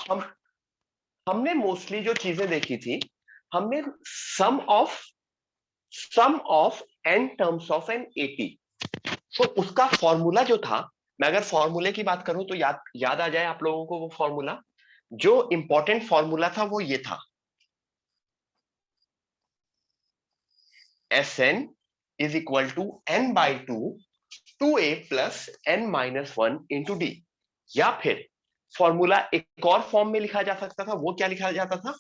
हम हमने मोस्टली जो चीजें देखी थी, हमने sum of n terms of n 80। तो उसका फॉर्मूला जो था, मैं अगर फॉर्मूले की बात करूं तो याद आ जाए आप लोगों को वो फॉर्मूला। जो इंपॉर्टेंट फॉर्मूला था वो ये था, Sn is equal to n/2 2a plus n-1 into D. या फिर फॉर्मूला एक और फॉर्म में लिखा जा सकता था, वो क्या लिखा जाता था,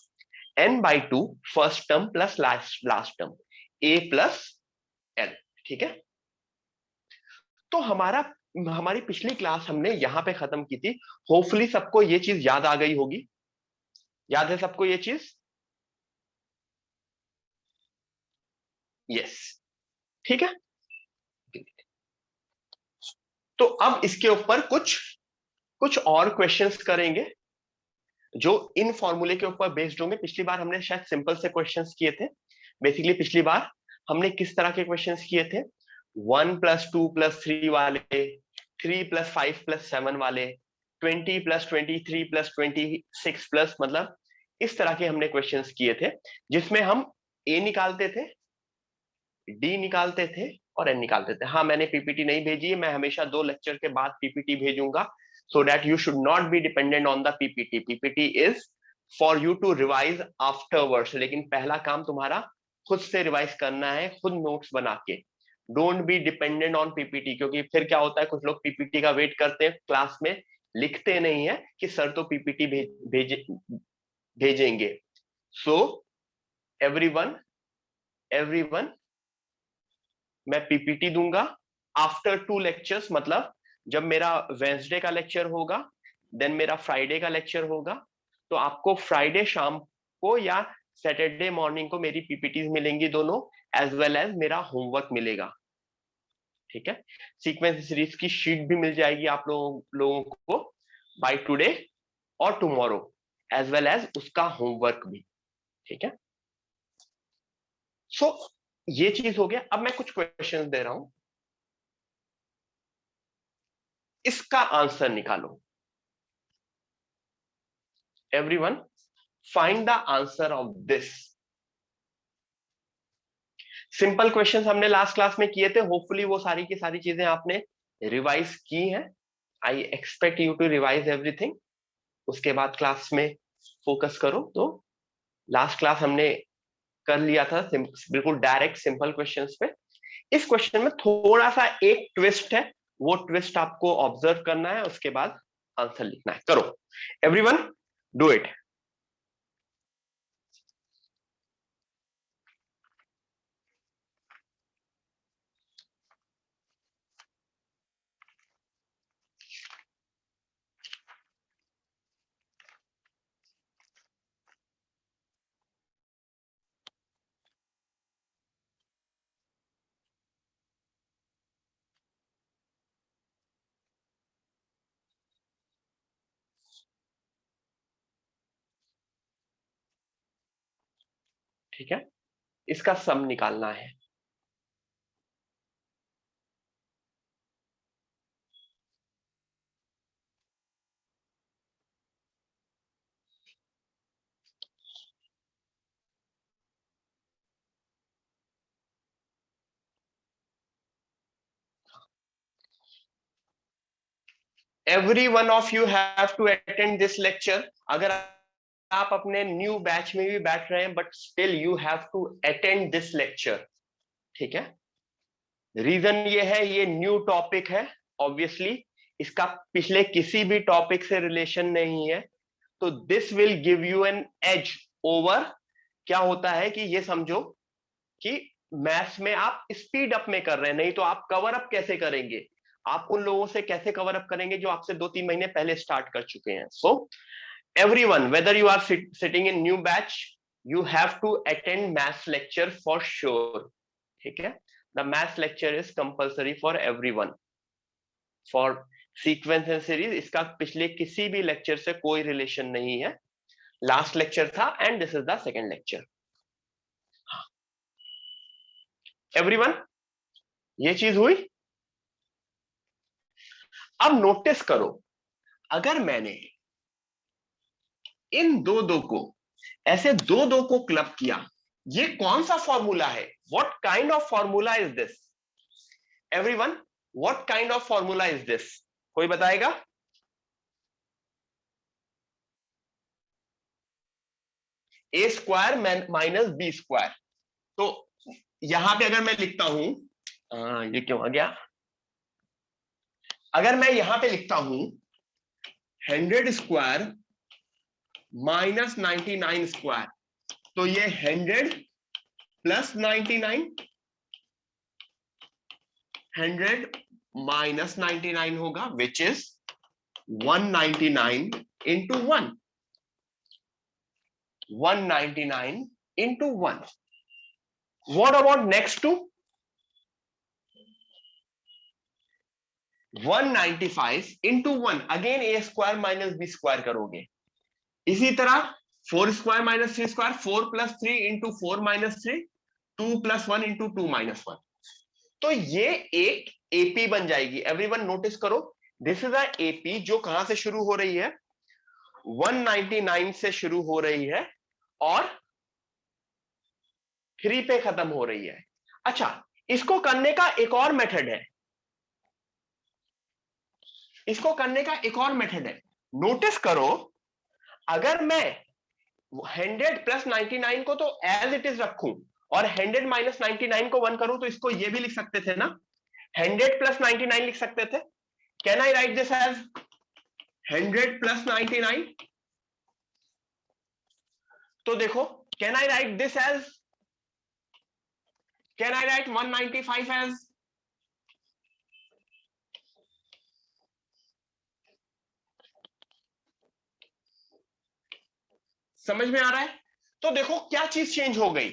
n/2 first term plus last term a plus l। ठीक है, तो हमारी पिछली क्लास हमने यहां पे खत्म की थी। होपफुली सबको ये चीज याद आ गई होगी। याद है सबको ये चीज? यस, ठीक है। तो अब इसके ऊपर कुछ कुछ और क्वेश्चंस करेंगे जो इन फॉर्मूले के ऊपर बेस्ड होंगे। पिछली बार हमने शायद सिंपल से क्वेश्चंस किए थे। बेसिकली पिछली बार हमने किस तरह के क्वेश्चंस किए थे, 1+2+3 वाले, 3+5+7 वाले, 20+23+26 मतलब इस तरह के हमने क्वेश्चंस किए थे, जिसमें हम ए निकालते थे, डी निकालते थे और एन निकालते थे। हाँ, मैंने पीपीटी नहीं भेजी है, मैं हमेशा 2 लेक्चर के बाद पीपीटी भेजूंगा, so that you should not be dependent on the PPT. PPT is for you to revise afterwards, लेकिन पहला काम तुम्हारा खुद से रिवाइज करना है, खुद नोट्स बना के। Don't be dependent on PPT, क्योंकि फिर क्या होता है, कुछ लोग पीपीटी का वेट करते हैं, क्लास में लिखते नहीं है कि सर तो पीपीटी भेजेंगे। सो एवरीवन एवरीवन मैं पीपीटी दूंगा आफ्टर 2 लेक्चर्स, मतलब जब मेरा वेंसडे का लेक्चर होगा, देन मेरा फ्राइडे का लेक्चर होगा, तो आपको फ्राइडे शाम को या सैटरडे मॉर्निंग को मेरी पीपीटीज मिलेंगी दोनों, एज वेल एज मेरा होमवर्क मिलेगा। ठीक है, सीक्वेंस सीरीज की शीट भी मिल जाएगी आप लोगों को बाय टुडे और टुमारो, एज वेल एज उसका होमवर्क भी। ठीक है, सो ये चीज हो गया। अब मैं कुछ क्वेश्चंस दे रहा हूं, इसका आंसर निकालो। Everyone find the answer of this. Simple questions हमने लास्ट क्लास में किए थे, होपफुली वो सारी की सारी चीजें आपने रिवाइज की हैं। I expect you to revise everything. उसके बाद क्लास में फोकस करो। तो लास्ट क्लास हमने कर लिया था बिल्कुल डायरेक्ट सिंपल क्वेश्चंस पे। इस क्वेश्चन में थोड़ा सा एक ट्विस्ट है, वो ट्विस्ट आपको ऑब्जर्व करना है, उसके बाद आंसर लिखना है। करो एवरीवन, डू इट। ठीक है, इसका सम निकालना है। Every one of you have to attend this lecture. अगर आप अपने न्यू बैच में भी बैठ रहे हैं, but still you have to attend this lecture. ठीक है, रीजन ये है, ये न्यू टॉपिक है, ऑब्वियसली इसका पिछले किसी भी टॉपिक से रिलेशन नहीं है, तो this will give you an edge over. क्या होता है कि ये समझो कि मैथ्स में आप स्पीड अप में कर रहे हैं, नहीं तो आप कवर अप कैसे करेंगे? आप उन लोगों से कैसे कवर अप करेंगे जो आपसे 2-3 महीने पहले स्टार्ट कर चुके हैं? सो everyone, whether you are sitting in new batch, you have to attend maths lecture for sure. ठीक है, the maths lecture is compulsory for everyone for sequence and series। इसका पिछले किसी भी लेक्चर से कोई रिलेशन नहीं है, लास्ट लेक्चर था and this is the second lecture. Everyone, ये चीज हुई। अब नोटिस करो, अगर मैंने इन दो दो को, ऐसे दो दो को क्लब किया, ये कौन सा फॉर्मूला है? What kind of formula is this everyone? What kind of formula is this? कोई बताएगा? ए स्क्वायर माइनस बी स्क्वायर। तो यहां पे अगर मैं लिखता हूं, ये क्यों आ गया, अगर मैं यहां पे लिखता हूं 100 स्क्वायर माइनस 99 स्क्वायर, तो ये 100 प्लस 99, 100 माइनस 99 होगा, which is 199 into 1, 199 into 1। What about next to 195 into 1, again A square minus B square करोगे। इसी तरह 4 square minus 3 square, 4 plus 3 into 4 minus 3, 2 plus 1 into 2 minus 1। तो ये एक एपी बन जाएगी। एवरीवन नोटिस करो, दिस इज अ एपी जो कहां से शुरू हो रही है? 199 से शुरू हो रही है और 3 पे खत्म हो रही है। अच्छा, इसको करने का एक और मेथड है, इसको करने का एक और मेथड है। नोटिस करो, अगर मैं 100 प्लस 99 को तो एज इट इज रखूं और 100 माइनस 99 को 1 करूं, तो इसको ये भी लिख सकते थे ना, 100 प्लस 99 लिख सकते थे। Can I write this as 100 plus 99? तो देखो, can I write this as, can I write 195 as? समझ में आ रहा है? तो देखो क्या चीज चेंज हो गई,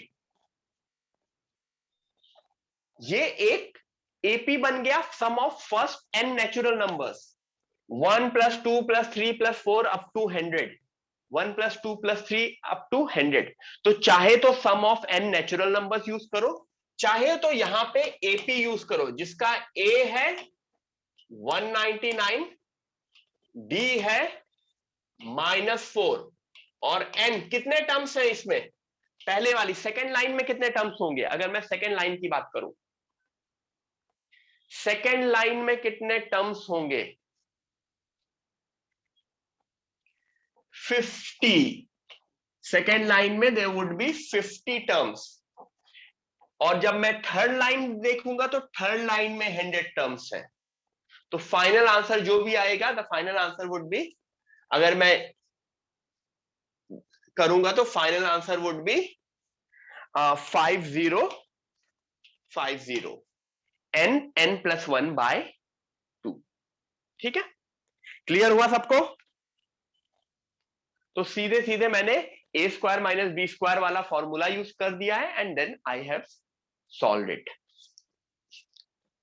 ये एक एपी बन गया, sum of first n natural numbers, 1 plus 2 plus 3 plus 4 up to 100, 1 plus 2 plus 3 up to 100। तो चाहे तो sum of n natural numbers use करो, चाहे तो यहां पे एपी यूज करो, जिसका ए है 199, डी है -4 और एन कितने टर्म्स है इसमें? पहले वाली सेकेंड लाइन में कितने टर्म्स होंगे? अगर मैं सेकेंड लाइन की बात करूं, सेकेंड लाइन में कितने टर्म्स होंगे? 50। सेकेंड लाइन में देयर वुड बी 50 टर्म्स। और जब मैं थर्ड लाइन देखूंगा तो थर्ड लाइन में 100 टर्म्स है। तो फाइनल आंसर जो भी आएगा, the final answer would be, अगर मैं करूंगा तो final answer would be 5050 n plus 1 by 2। ठीक है, क्लियर हुआ सबको? तो सीधे सीधे मैंने A square minus B square वाला फॉर्मूला यूज कर दिया है and then I have solved it.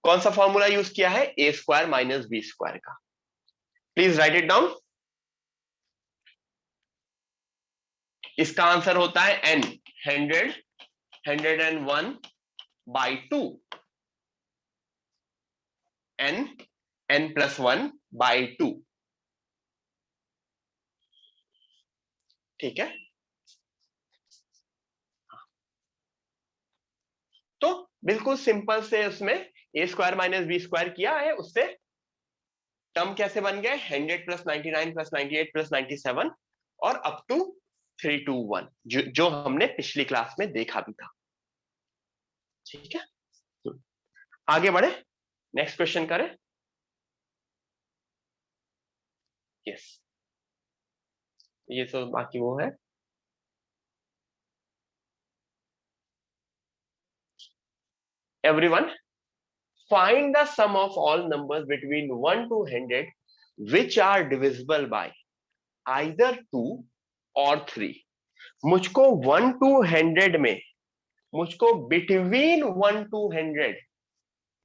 कौन सा फॉर्मूला यूज किया है? A square minus B square का। Please write it down. इसका आंसर होता है n, 100, 101 by 2, n plus 1 by 2। ठीक है, तो बिल्कुल सिंपल से उसमें A square minus B square किया है, उससे टर्म कैसे बन गए? 100 प्लस 99 प्लस 98 प्लस 97 और अप टू 321, जो हमने पिछली क्लास में देखा भी था। ठीक है, आगे बढ़े, नेक्स्ट क्वेश्चन करें। यस, ये तो बाकी वो है। Everyone, find the sum of all numbers between 1 to 100 which are divisible by either 2 or 3। मुझको 1 to 100 में, मुझको बिटवीन 1 to 100,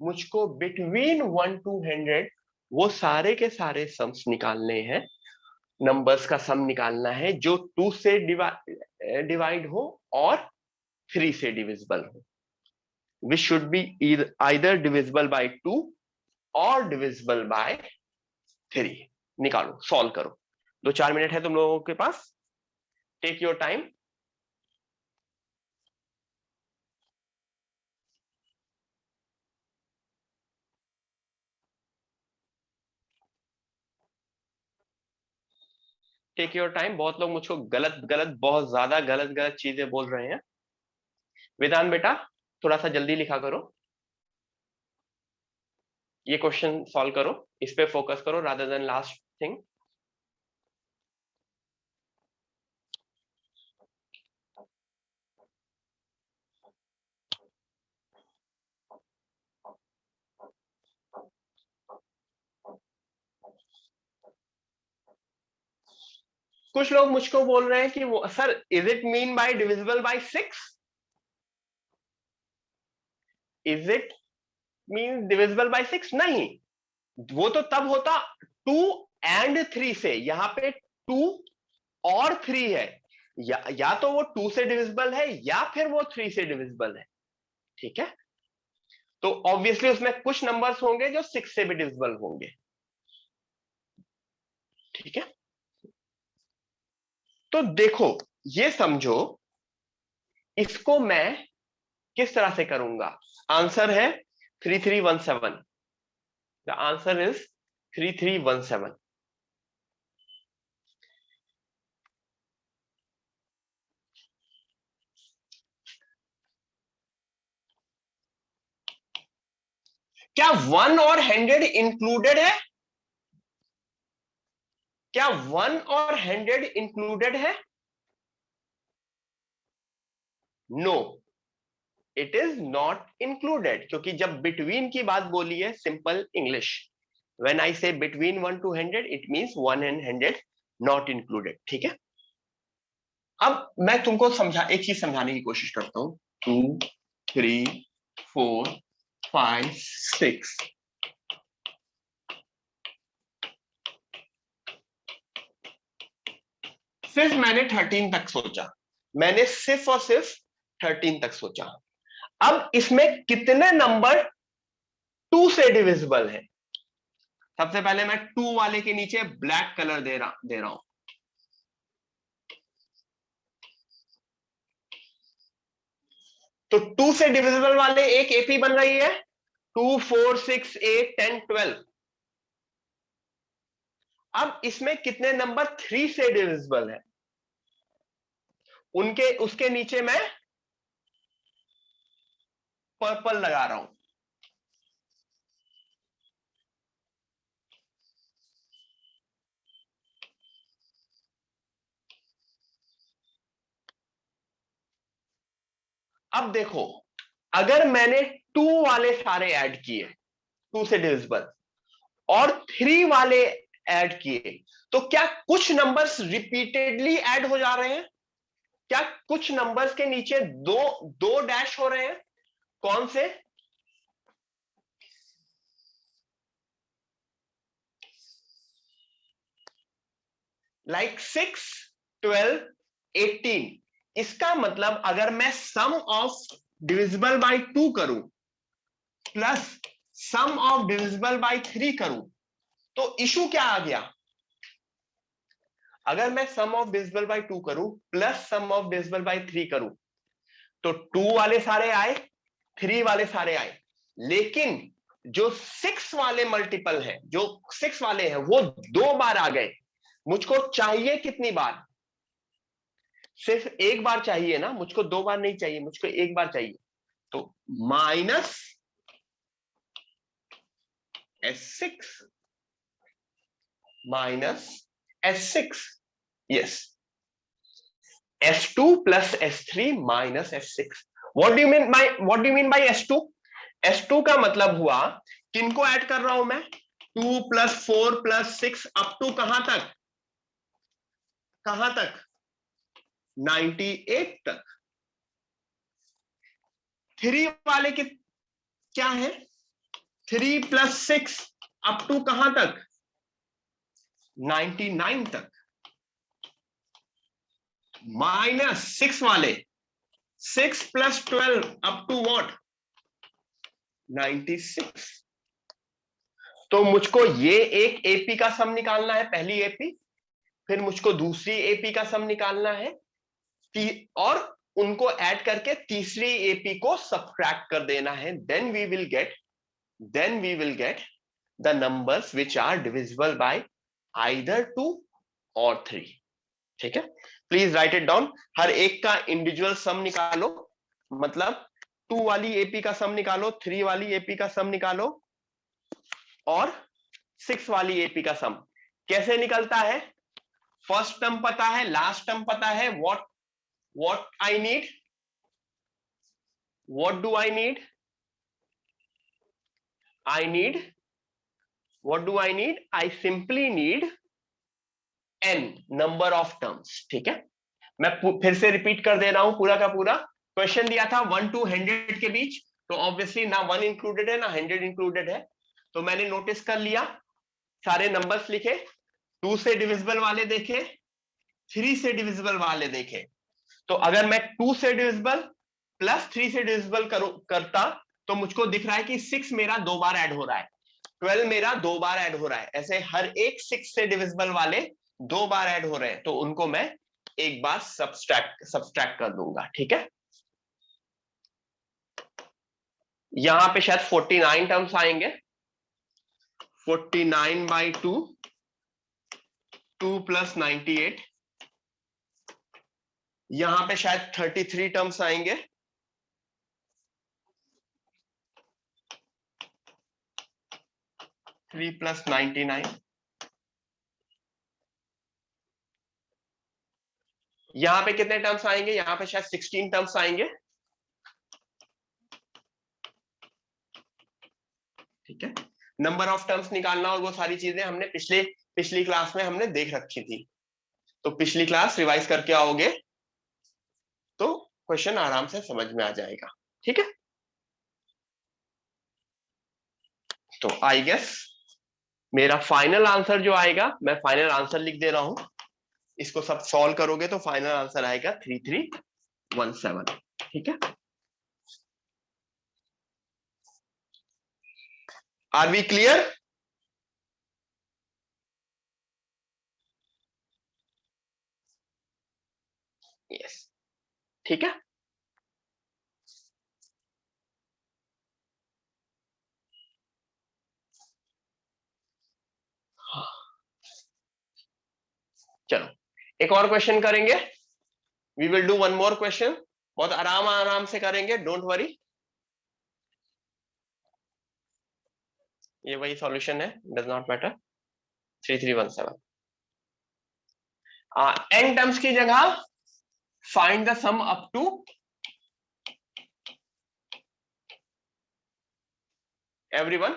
मुझको बिटवीन 1 to 100 वो सारे के सारे सम्स निकालने हैं, नंबर्स का सम निकालना है जो 2 से डिवाइड हो और 3 से डिविजिबल हो। which should be either divisible by 2 or divisible by 3। निकालो, सॉल्व करो। 2-4 मिनट है तुम लोगों के पास। Take your time. Take your time. बहुत लोग मुझको गलत गलत, बहुत ज्यादा गलत गलत चीजें बोल रहे हैं। वेदांत बेटा थोड़ा सा जल्दी लिखा करो, ये क्वेश्चन सॉल्व करो, इस पे फोकस करो रादर देन लास्ट थिंग। कुछ लोग मुझको बोल रहे हैं कि वो sir is it mean by divisible by 6, is it mean divisible by 6? नहीं, वो तो तब होता 2 एंड 3 से। यहाँ पे 2 और 3 है, या तो वो 2 से डिविजिबल है या फिर वो 3 से डिविजिबल है। ठीक है, तो ऑब्वियसली उसमें कुछ नंबर्स होंगे जो 6 से भी डिविजिबल होंगे। ठीक है, तो देखो ये समझो, इसको मैं किस तरह से करूंगा। आंसर है 3317। The answer is 3317। क्या 1 और 100 इंक्लूडेड है? क्या 1 और 100 इंक्लूडेड है? No, it is not included, क्योंकि जब बिटवीन की बात बोली है, सिंपल इंग्लिश, व्हेन आई से between 1 to 100 it means 1 and 100 not included. ठीक है, अब मैं तुमको एक चीज समझाने की कोशिश करता हूं। 2 3 4 5 6, सिर्फ मैंने 13 तक सोचा, मैंने सिर्फ और सिर्फ 13 तक सोचा। अब इसमें कितने नंबर 2 से डिविजिबल है? सबसे पहले मैं 2 वाले के नीचे ब्लैक कलर दे रहा हूं। तो 2 से डिविजिबल वाले एक एपी बन रही है, 2 4 6 8 10 12। अब इसमें कितने नंबर 3 से डिविजिबल है? उनके उसके नीचे मैं पर्पल लगा रहा हूं। अब देखो, अगर मैंने 2 वाले सारे ऐड किए 2 से डिविजिबल, और 3 वाले ऐड किए, तो क्या कुछ नंबर्स रिपीटेडली ऐड हो जा रहे हैं? क्या कुछ नंबर्स के नीचे दो दो डैश हो रहे हैं? कौन से? लाइक 6 12 18। इसका मतलब अगर मैं सम ऑफ डिविजिबल बाय 2 करूं plus sum of divisible by 3 करूं, तो इशू क्या आ गया? अगर मैं सम ऑफ डिविजिबल बाय 2 करूं plus sum of divisible by 3 करूं, तो 2 वाले सारे आए, 3 वाले सारे आए, लेकिन जो 6 वाले मल्टीपल है, जो 6 वाले हैं, वो 2 बार आ गए। मुझको चाहिए कितनी बार? सिर्फ एक बार चाहिए ना, मुझको 2 बार नहीं चाहिए, मुझको एक बार चाहिए। तो minus S6 minus S6, yes, S2 plus S3 minus S6। What do you mean bye S2? S2 का मतलब हुआ, किनको ऐड कर रहा हूं मैं? 2 प्लस 4 प्लस 6 अप टू कहां तक? कहां तक? 98 तक। 3 वाले के क्या है? 3 प्लस 6 अप टू कहां तक? 99 तक। माइनस 6 वाले 6 प्लस 12 अप टू व्हाट? 96। तो मुझको ये एक एपी का सम निकालना है, पहली एपी, फिर मुझको दूसरी एपी का सम निकालना है, और उनको ऐड करके तीसरी एपी को सब्ट्रैक्ट कर देना है, then we will get the numbers which are divisible by either 2 और 3। ठीक है, प्लीज राइट इट डाउन। हर एक का इंडिविजुअल सम निकालो, मतलब 2 वाली एपी का सम निकालो, 3 वाली एपी का सम निकालो और 6 वाली एपी का सम। कैसे निकलता है? फर्स्ट टर्म पता है, लास्ट टर्म पता है, what I need, what do I need? What do I need? I simply need n number of terms। ठीक है, मैं फिर से रिपीट कर दे रहा हूं पूरा का पूरा। क्वेश्चन दिया था 1 to 100 के बीच, तो ऑब्वियसली ना 1 इंक्लूडेड है ना 100 इंक्लूडेड है, तो मैंने नोटिस कर लिया, सारे नंबर्स लिखे, 2 से डिविजिबल वाले देखे, 3 से डिविजिबल वाले देखे। तो अगर मैं 2 से डिविजिबल प्लस 3 से डिविजिबल करता तो मुझको दिख रहा है कि 6 मेरा 2 बार ऐड हो रहा है, 12 मेरा 2 बार ऐड हो रहा है, ऐसे हर एक 6 से डिविजिबल वाले 2 बार ऐड हो रहे हैं, तो उनको मैं एक बार सब्सट्रैक्ट कर दूंगा। ठीक है, यहां पे शायद 49 टर्म्स आएंगे, 49/2, 2 + 98। यहां पे शायद 33 टर्म्स आएंगे, 3 + 99। यहां पे कितने टर्म्स आएंगे? यहां पे शायद 16 टर्म्स आएंगे। ठीक है, नंबर ऑफ टर्म्स निकालना और वो सारी चीजें हमने पिछली क्लास में हमने देख रखी थी, तो पिछली क्लास रिवाइज करके आओगे तो क्वेश्चन आराम से समझ में आ जाएगा। ठीक है, तो आई गेस मेरा फाइनल आंसर जो आएगा, मैं फाइनल आंसर लिख दे रहा हूं, इसको सब सॉल्व करोगे तो फाइनल आंसर आएगा 3317। ठीक है, आर वी क्लियर? यस, ठीक है। चलो एक और क्वेश्चन करेंगे, we will do one more question, बहुत आराम आराम से करेंगे, डोंट वरी। ये वही सॉल्यूशन है, does not matter, 3317। N terms की जगह find the sum up to, everyone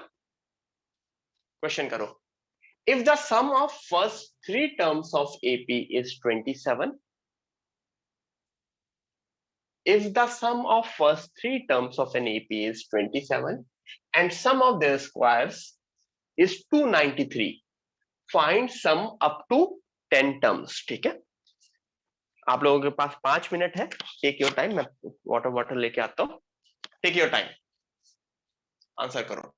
question करो। If the sum of first 3 terms of AP is 27, if the sum of first 3 terms of an AP is 27 and sum of their squares is 293, find sum up to 10 terms। ठीक है, आप लोगों के पास 5 minute है, take your time, मैं water लेके आता हूं, टेक योर टाइम, आंसर करो।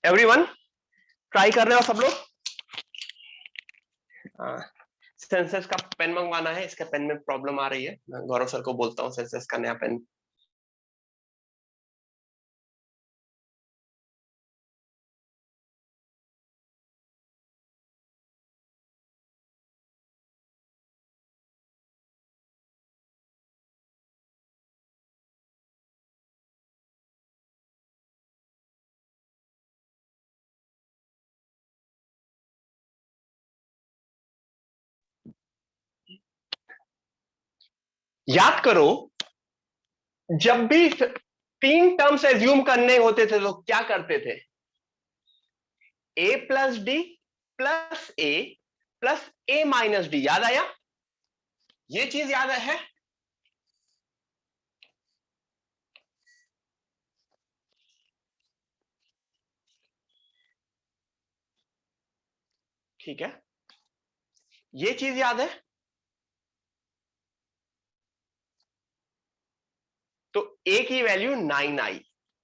एवरीवन ट्राई कर रहे हो सब लोग? सेंसस का पेन मंगवाना है, इसका पेन में प्रॉब्लम आ रही है, मैं गौरव सर को बोलता हूँ सेंसस का नया पेन याद करो, जब भी 3 टर्म्स एज्यूम करने होते थे तो क्या करते थे? a plus D plus A plus A minus D. याद आया? ये चीज याद है? ठीक है, ये चीज याद है? तो a की वैल्यू 9 आई,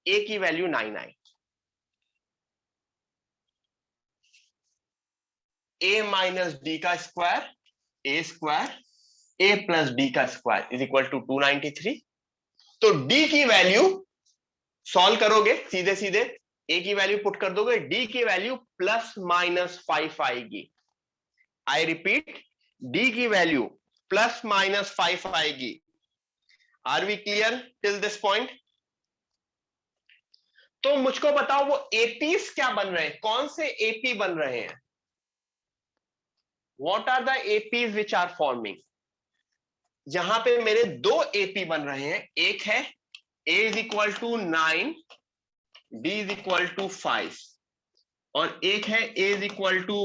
a की वैल्यू 9 आई। a माइनस डी का square a square a plus d का स्क्वायर इज इक्वल टू 293। तो d की वैल्यू सॉल्व करोगे सीधे सीधे, a की वैल्यू पुट कर दोगे, d की वैल्यू प्लस माइनस 5 आएगी। आई रिपीट, d की वैल्यू प्लस माइनस 5 आएगी। Are we clear till this point? तो मुझको बताओ वो एपीस क्या बन रहे हैं, कौन से एपी बन रहे हैं? What are the APs which are forming? यहां पे मेरे दो एपी बन रहे हैं, एक है a is equal to 9, d is equal to 5, और एक है a is equal to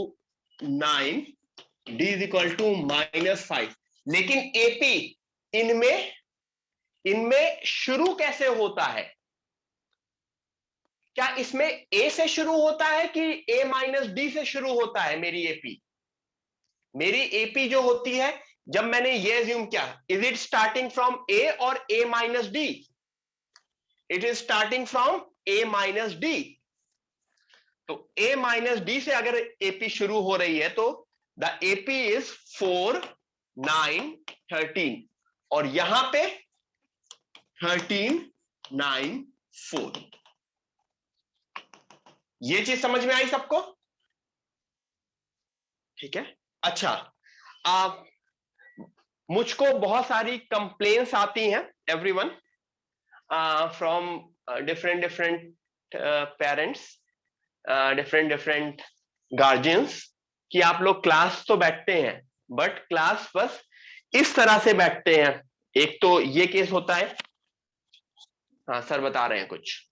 9, d is equal to -5। लेकिन एपी इनमें इनमें शुरू कैसे होता है? क्या इसमें a से शुरू होता है कि a माइनस डी से शुरू होता है? मेरी एपी जो होती है, जब मैंने ये एज्यूम किया, is it starting from a और a minus D? It is starting from a minus D. तो a माइनस डी से अगर एपी शुरू हो रही है तो द एपी इज 4, 9, 13, और यहां पे 13, 9, 4। ये चीज समझ में आई सबको? ठीक है, अच्छा। आप मुझको बहुत सारी कंप्लेंट्स आती हैं everyone from different different parents, different different guardians, कि आप लोग क्लास तो बैठते हैं बट क्लास बस इस तरह से बैठते हैं। एक तो ये केस होता है, हाँ सर बता रहे हैं कुछ।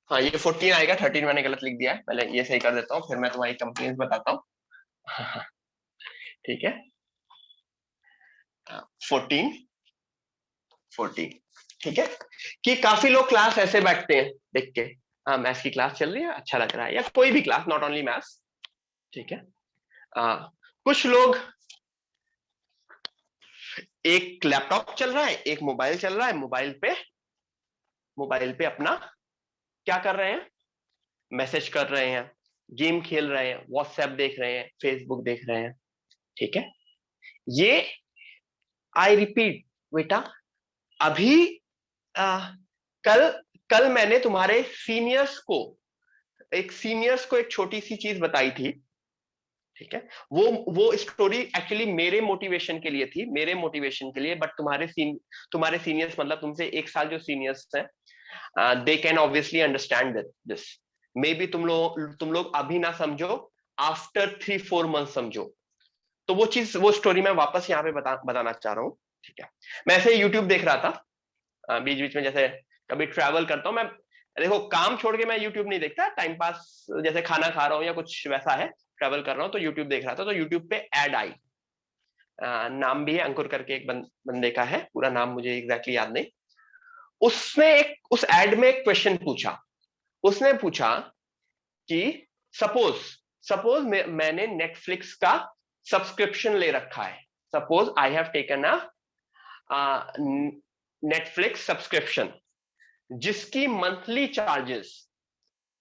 हाँ ये 14 आएगा, 13 मैंने गलत लिख दिया है, पहले ये सही कर देता हूँ फिर मैं तुम्हारी कंप्लेंट्स बताता हूँ। ठीक है, 14, 14। ठीक है, कि काफी लोग क्लास ऐसे बैठते हैं देख के, हाँ मैथ्स की क्लास चल रही है, अच्छा लग रहा है, या कोई भी क्लास, नॉट ओनली मैथ्स। ठीक है, कुछ लोग, एक लैपटॉप चल रहा है, एक मोबाइल चल रहा है, मोबाइल पे अपना क्या कर रहे हैं? मैसेज कर रहे हैं, गेम खेल रहे हैं, व्हाट्सएप देख रहे हैं, फेसबुक देख रहे हैं। ठीक है, ये आई रिपीट बेटा, अभी आ, कल कल मैंने तुम्हारे सीनियर्स को एक छोटी सी चीज बताई थी। ठीक है, वो स्टोरी एक्चुअली मेरे मोटिवेशन के लिए थी, बट तुम्हारे सीनियर्स मतलब तुमसे 1 साल जो सीनियर्स हैं, they can obviously understand this. May be तुम लोग अभी ना समझो, आफ्टर 3-4 मंथ समझो। तो वो स्टोरी मैं वापस यहाँ पे बताना चाह रहा हूँ। ठीक है, मैं ऐसे यूट्यूब देख रहा था बीच बीच में, जैसे कभी ट्रैवल करता हूँ मैं, देखो काम छोड़ के मैं यूट्यूब नहीं देखता, टाइम पास जैसे खाना खा रहा हूँ या कुछ वैसा है, ट्रैवल कर रहा हूँ तो यूट्यूब देख रहा था, तो यूट्यूब पे एड आई, नाम भी है अंकुर करके, एक बंदे का है, पूरा नाम मुझे एग्जैक्टली याद नहीं। उसने उस एड में एक क्वेश्चन पूछा। उसने पूछा कि सपोज सपोज मैंने नेटफ्लिक्स का सब्सक्रिप्शन ले रखा है, suppose I have taken a Netflix subscription, जिसकी मंथली चार्जेस,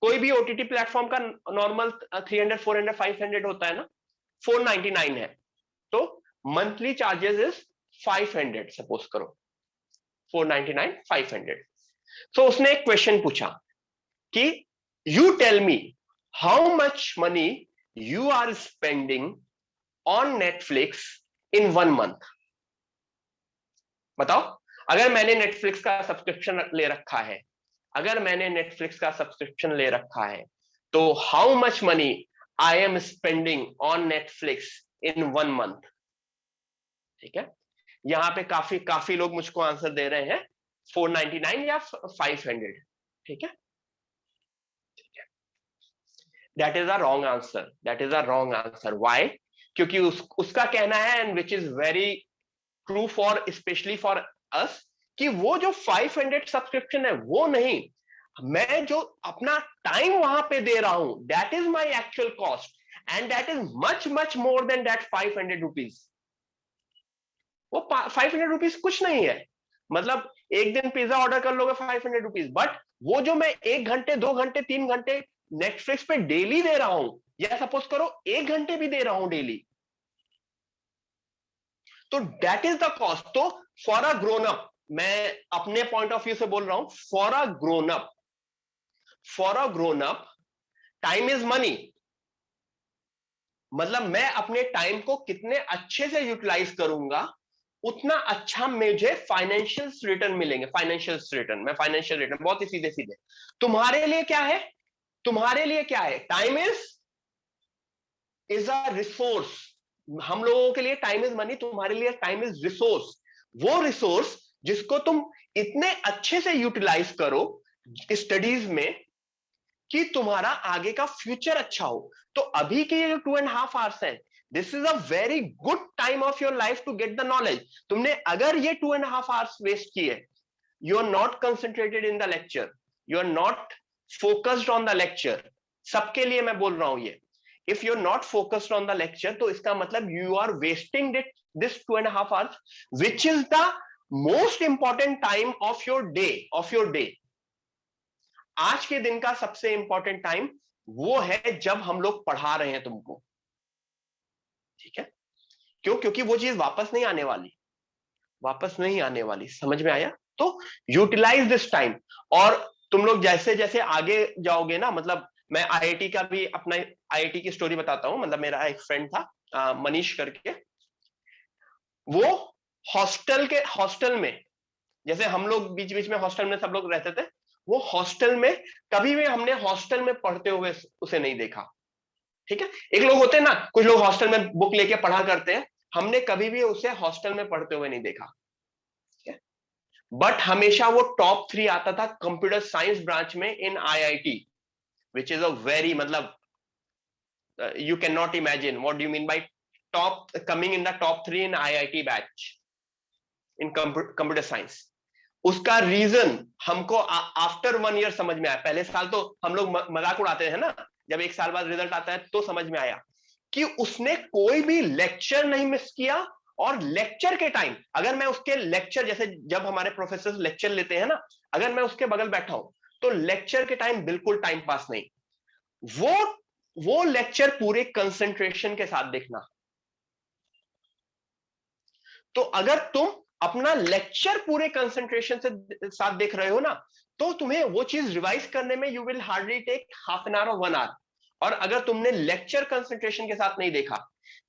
कोई भी ओटीटी प्लेटफॉर्म का नॉर्मल 300, 400, 500 होता है ना, 499 है, तो मंथली चार्जेस इज 500, सपोज करो 499, 500। तो उसने एक क्वेश्चन पूछा कि you tell me how much money you are spending on Netflix in 1 month. बताओ, अगर मैंने नेटफ्लिक्स का सब्सक्रिप्शन ले रखा है, तो how much money I am spending on Netflix in 1 month. ठीक है, यहाँ पे काफी काफी लोग मुझको आंसर दे रहे हैं 499 या 500। ठीक है, that is a wrong answer, that is a wrong answer. Why? क्योंकि उसका कहना है, and which is very true for specially for us, कि वो जो 500 सब्सक्रिप्शन है वो नहीं, मैं जो अपना टाइम वहां पे दे रहा हूं, that is my actual cost, and that is much much more than that 500 rupees. वो 500 रुपीज कुछ नहीं है, मतलब एक दिन पिज्जा ऑर्डर कर लोगे 500 रुपीज, बट वो जो मैं 1 घंटे 2 घंटे 3 घंटे नेटफ्लिक्स पे डेली दे रहा हूं, या सपोज करो 1 घंटे भी दे रहा हूं डेली, तो दैट इज द कॉस्ट। तो फॉर अ ग्रोन अप, मैं अपने पॉइंट ऑफ व्यू से बोल रहा हूं, for a grown up time is money. मतलब मैं अपने टाइम को कितने अच्छे से यूटिलाइज करूंगा, उतना अच्छा मुझे फाइनेंशियल रिटर्न मिलेंगे। फाइनेंशियल रिटर्न, मैं फाइनेंशियल रिटर्न बहुत ही सीधे सीधे, तुम्हारे लिए क्या है, तुम्हारे लिए क्या है, टाइम इज अ रिसोर्स। हम लोगों के लिए टाइम इज मनी, तुम्हारे लिए टाइम इज रिसोर्स। वो रिसोर्स जिसको तुम इतने अच्छे से यूटिलाइज करो स्टडीज में, कि तुम्हारा आगे का फ्यूचर अच्छा हो। तो अभी के ये जो 2.5 आवर्स है, this is a very good time of your life to get the knowledge. तुमने अगर ये 2.5 आवर्स वेस्ट किए, you are not concentrated in the lecture, you are not focused on the lecture. सबके लिए मैं बोल रहा हूं ये, if you are not focused on the lecture, तो इसका मतलब you are wasting this 2.5 hours, which is the most important time of your day. आज के दिन का सबसे इंपॉर्टेंट टाइम वो है जब हम लोग पढ़ा रहे हैं तुमको। ठीक है, क्यों? क्योंकि वो चीज वापस नहीं आने वाली, वापस नहीं आने वाली। समझ में आया? तो यूटिलाइज दिस टाइम। और तुम लोग जैसे जैसे आगे जाओगे ना, मतलब मैं आईआईटी का भी अपना आईआईटी की स्टोरी बताता हूं। मतलब मेरा एक फ्रेंड था मनीष करके, वो हॉस्टल में, जैसे हम लोग बीच बीच में हॉस्टल में सब लोग रहते थे, वो हॉस्टल में, कभी भी हमने हॉस्टल में पढ़ते हुए उसे नहीं देखा। ठीक है, एक लोग होते हैं ना, कुछ लोग हॉस्टल में बुक लेके पढ़ा करते हैं, हमने कभी भी उसे हॉस्टल में पढ़ते हुए नहीं देखा। बट हमेशा वो टॉप 3 आता था कंप्यूटर साइंस ब्रांच में in IIT, which is a very, मतलब you can not imagine what do you mean by top, coming in the top 3 in IIT batch in computer science. उसका reason हमको after 1 year समझ में आया। पहले साल तो हम लोग मजाक उड़ाते हैं ना, जब 1 साल बाद रिजल्ट आता है तो समझ में आया कि उसने कोई भी लेक्चर नहीं मिस किया। और लेक्चर के टाइम अगर मैं उसके लेक्चर, जैसे जब हमारे प्रोफेसर लेक्चर लेते हैं ना, अगर मैं उसके बगल बैठा हूं, तो लेक्चर के टाइम बिल्कुल टाइम पास नहीं, वो वो लेक्चर पूरे कंसंट्रेशन के साथ देखना। तो अगर तुम अपना लेक्चर पूरे कंसंट्रेशन से साथ देख रहे हो ना, तो तुम्हें वो चीज रिवाइज करने में you will hardly take half an hour और 1 आवर। और अगर तुमने लेक्चर कंसंट्रेशन के साथ नहीं देखा,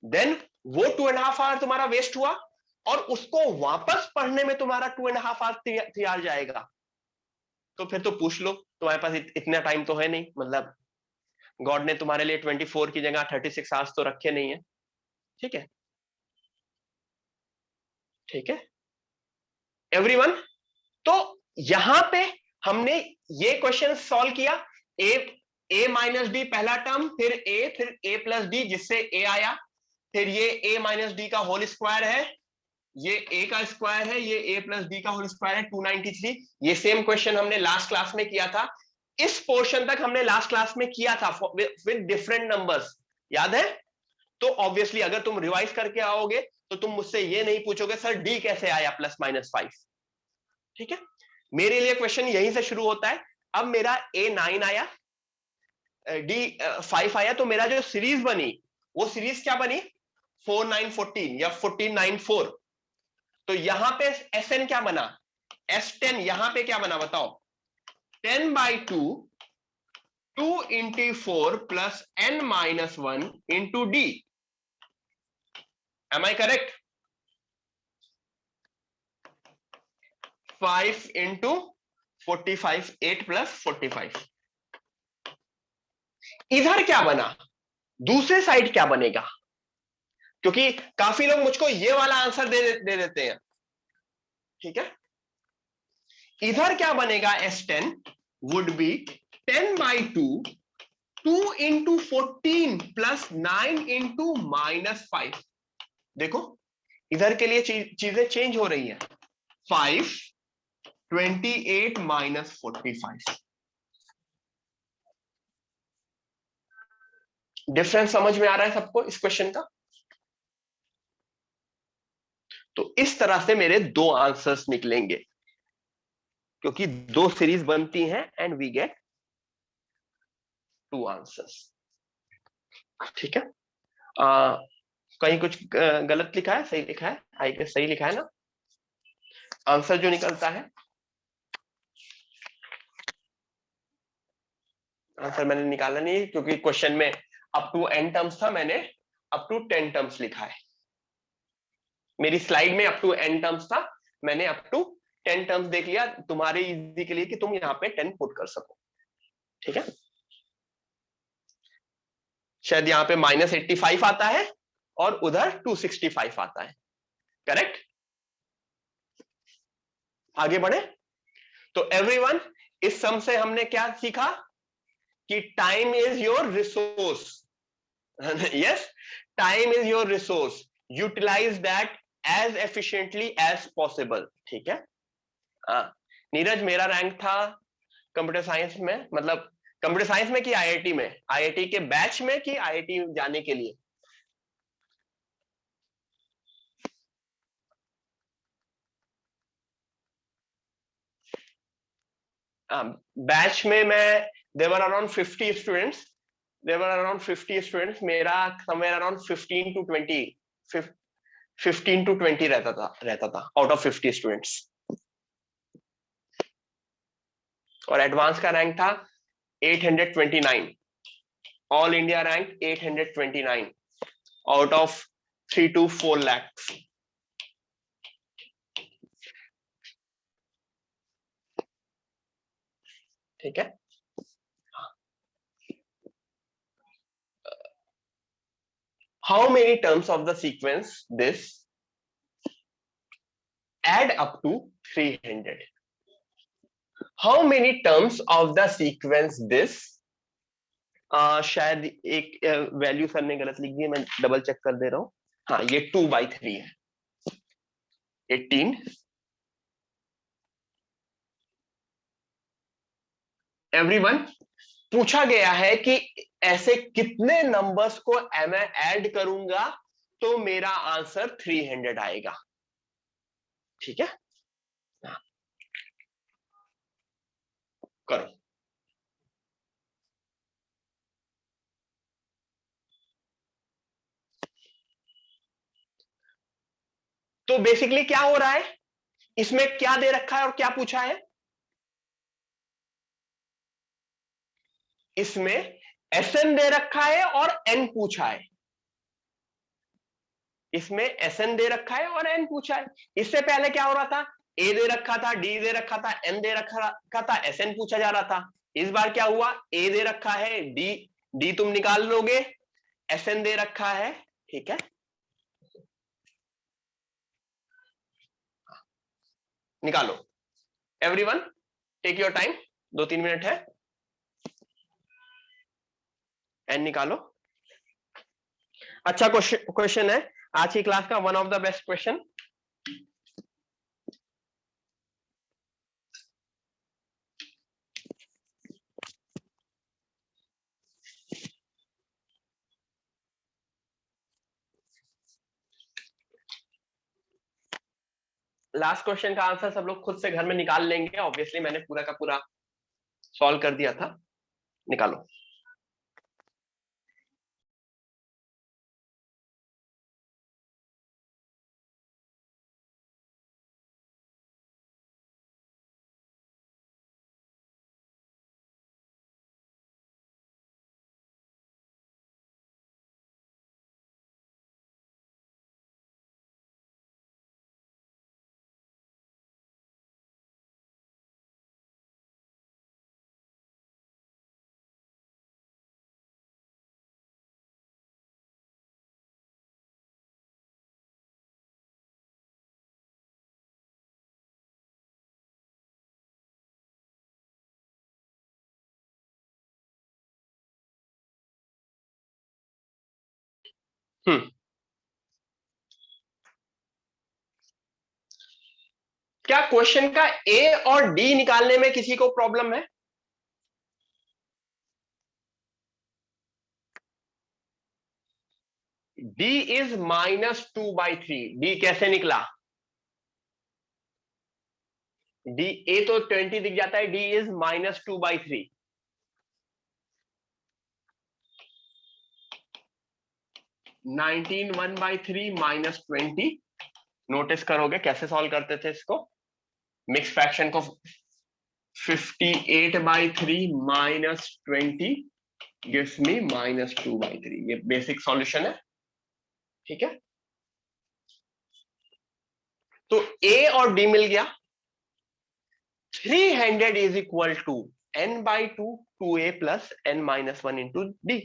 देन वो 2.5 आवर तुम्हारा वेस्ट हुआ, और उसको वापस पढ़ने में तुम्हारा 2.5 आवर तैयार जाएगा। तो फिर तो पूछ लो, तुम्हारे पास इतना टाइम तो है नहीं। मतलब गॉड ने तुम्हारे लिए 24 की जगह 36 आवर्स तो रखे नहीं है। ठीक है, ठीक है एवरीवन। तो यहां पे हमने ये क्वेश्चन सॉल्व किया। ए माइनस डी पहला टर्म, फिर ए प्लस डी, जिससे ए आया, फिर ये ए माइनस डी का होल स्क्वायर है, ये ए का स्क्वायर है, ये ए प्लस डी का होल स्क्वायर है 293। ये सेम क्वेश्चन हमने लास्ट क्लास में किया था। इस पोर्शन तक हमने लास्ट क्लास में किया था विद डिफरेंट नंबर्स, याद है? तो ऑब्वियसली अगर तुम रिवाइज करके आओगे, तो तुम मुझसे ये नहीं पूछोगे सर डी कैसे आया +-5। ठीक है, मेरे लिए क्वेश्चन यहीं से शुरू होता है। अब मेरा A9 आया, D5 आया, तो मेरा जो सीरीज बनी, वो सीरीज क्या बनी? 4 9 14 या 14 9 4। तो यहां पे SN क्या बना? S10 यहां पे क्या बना बताओ? 10/2 2 into 4 plus n-1 into D. Am I correct? 5 into 45, 8 plus 45। इधर क्या बना? दूसरे साइड क्या बनेगा? क्योंकि काफी लोग मुझको ये वाला आंसर दे देते हैं, ठीक है। इधर क्या बनेगा, S10 वुड बी 10/2, 2 × 14 + 9 × -5। देखो इधर के लिए चीजें चेंज हो रही है। 5, 28 - 45। डिफरेंस समझ में आ रहा है सबको इस क्वेश्चन का? तो इस तरह से मेरे दो आंसर्स निकलेंगे, क्योंकि दो सीरीज बनती हैं and we get two answers, ठीक है। कहीं कुछ गलत लिखा है, सही लिखा है? आई गेस सही लिखा है ना आंसर जो निकलता है? आंसर मैंने निकाला नहीं है, क्योंकि क्वेश्चन में अप टू n टर्म्स था, मैंने अप टू 10 टर्म्स लिखा है। मेरी स्लाइड में अप टू n टर्म्स था, मैंने अप टू 10 टर्म्स देख लिया तुम्हारे इजी के लिए कि तुम यहाँ पे 10 पुट कर सको, ठीक है। शायद यहाँ पे -85 आता है और उधर 265 आता है, करेक्ट। आगे बढ़े। तो एवरीवन, इस सम से हमने क्या सीखा कि time is your resource. Yes, time is your resource, utilize that as efficiently as possible, ठीक है। नीरज, मेरा रैंक था कंप्यूटर साइंस में, मतलब कंप्यूटर साइंस में कि आईआईटी में, आईआईटी के बैच में कि आईआईटी जाने के लिए? बैच में मैं, देवर अराउंड 50 स्टूडेंट्स, देवर अराउंड 50 स्टूडेंट्स, मेरा समवेयर अराउंड 15 to 20 रहता था आउट ऑफ 50 स्टूडेंट्स। और एडवांस का रैंक था 829, all India rank 829 out of 3 to 4 lakhs, ठीक है। How many terms of the sequence this add up to 300? How many terms of the sequence this, शायद एक value sir ने गलत लिख दी है, मैं डबल चेक कर दे रहा हूं। हाँ, ये 2/3 है, 18। एवरीवन, पूछा गया है कि ऐसे कितने नंबर्स को मैं ऐड करूंगा तो मेरा आंसर 300 आएगा, ठीक है। हाँ, करो। तो बेसिकली क्या हो रहा है, इसमें क्या दे रखा है और क्या पूछा है? इसमें Sn दे रखा है और n पूछा है। इसमें Sn दे रखा है और n पूछा है। इससे पहले क्या हो रहा था, A दे रखा था, D दे रखा था, n दे रखा था, Sn पूछा जा रहा था। इस बार क्या हुआ, A दे रखा है, D तुम निकाल लोगे, Sn दे रखा है, ठीक है। निकालो everyone, take your time, 2-3 minute है। n निकालो। अच्छा क्वेश्चन है आज की क्लास का, one of the best question. Last question का आंसर सब लोग खुद से घर में निकाल लेंगे, ऑब्वियसली मैंने पूरा का पूरा सॉल्व कर दिया था। निकालो। हम्म क्या क्वेश्चन का ए और डी निकालने में किसी को प्रॉब्लम है? D is -2/3। डी कैसे निकला? डी, ए तो 20 दिख जाता है, डी इज -2/3। 19 1/3 -20। नोटिस करोगे कैसे सॉल्व करते थे इसको? मिक्स फ्रैक्शन को 58/3 -20 गिव्स मी -2/3। ये बेसिक सॉल्यूशन है, ठीक है। तो ए और डी मिल गया। 300 is equal to n/2 2a plus n-1 into D.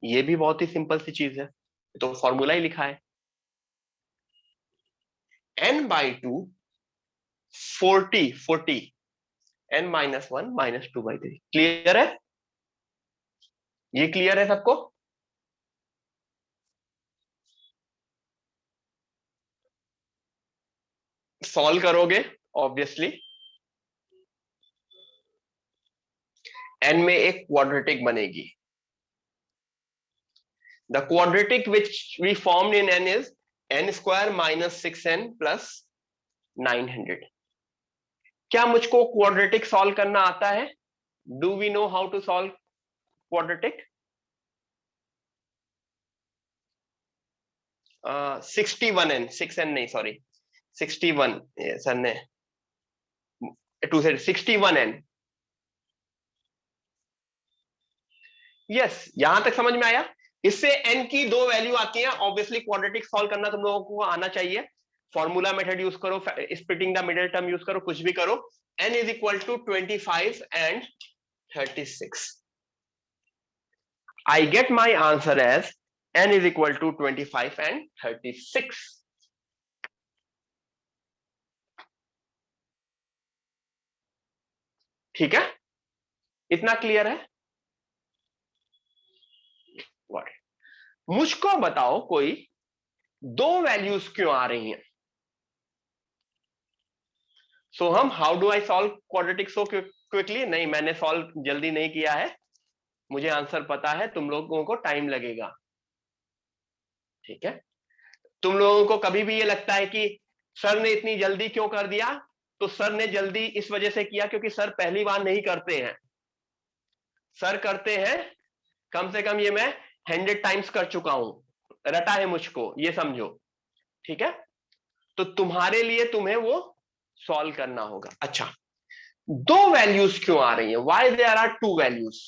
ये भी बहुत ही सिंपल सी चीज है, तो फॉर्मूला ही लिखा है। n/2 40 n-1 -2/3। क्लियर है? ये क्लियर है सबको? सॉल्व करोगे ऑब्वियसली, n में एक क्वाड्रेटिक बनेगी। The quadratic which we formed in n is n² -6n plus 900। क्या मुझको क्वाड्रेटिक सॉल्व करना आता है? Do we know how to solve quadratic? 61n, 6n नहीं, सॉरी 61 सर ने 2 से 61n। यस, यहां तक समझ में आया। इससे n की दो वैल्यू आती हैं, ऑब्वियसली क्वाड्रेटिक सॉल्व करना तुम लोगों को आना चाहिए। फॉर्मूला मेथड यूज करो, splitting the middle term use करो, कुछ भी करो। n is equal to 25 and 36। I get my answer as n is equal to 25 and 36। ठीक है, इतना क्लियर है? मुझको बताओ कोई दो वैल्यूज क्यों आ रही हैं? सो हम how do I solve quadratic so quickly? नहीं, मैंने सॉल्व जल्दी नहीं किया है, मुझे आंसर पता है, तुम लोगों को टाइम लगेगा, ठीक है। तुम लोगों को कभी भी ये लगता है कि सर ने इतनी जल्दी क्यों कर दिया, तो सर ने जल्दी इस वजह से किया क्योंकि सर पहली बार नहीं करते हैं। सर करते हैं, कम से कम ये मैं 100 टाइम्स कर चुका हूं, रटा है मुझको, ये समझो, ठीक है। तो तुम्हारे लिए तुम्हें वो सॉल्व करना होगा। अच्छा, दो वैल्यूज क्यों आ रही है? Why there are two values?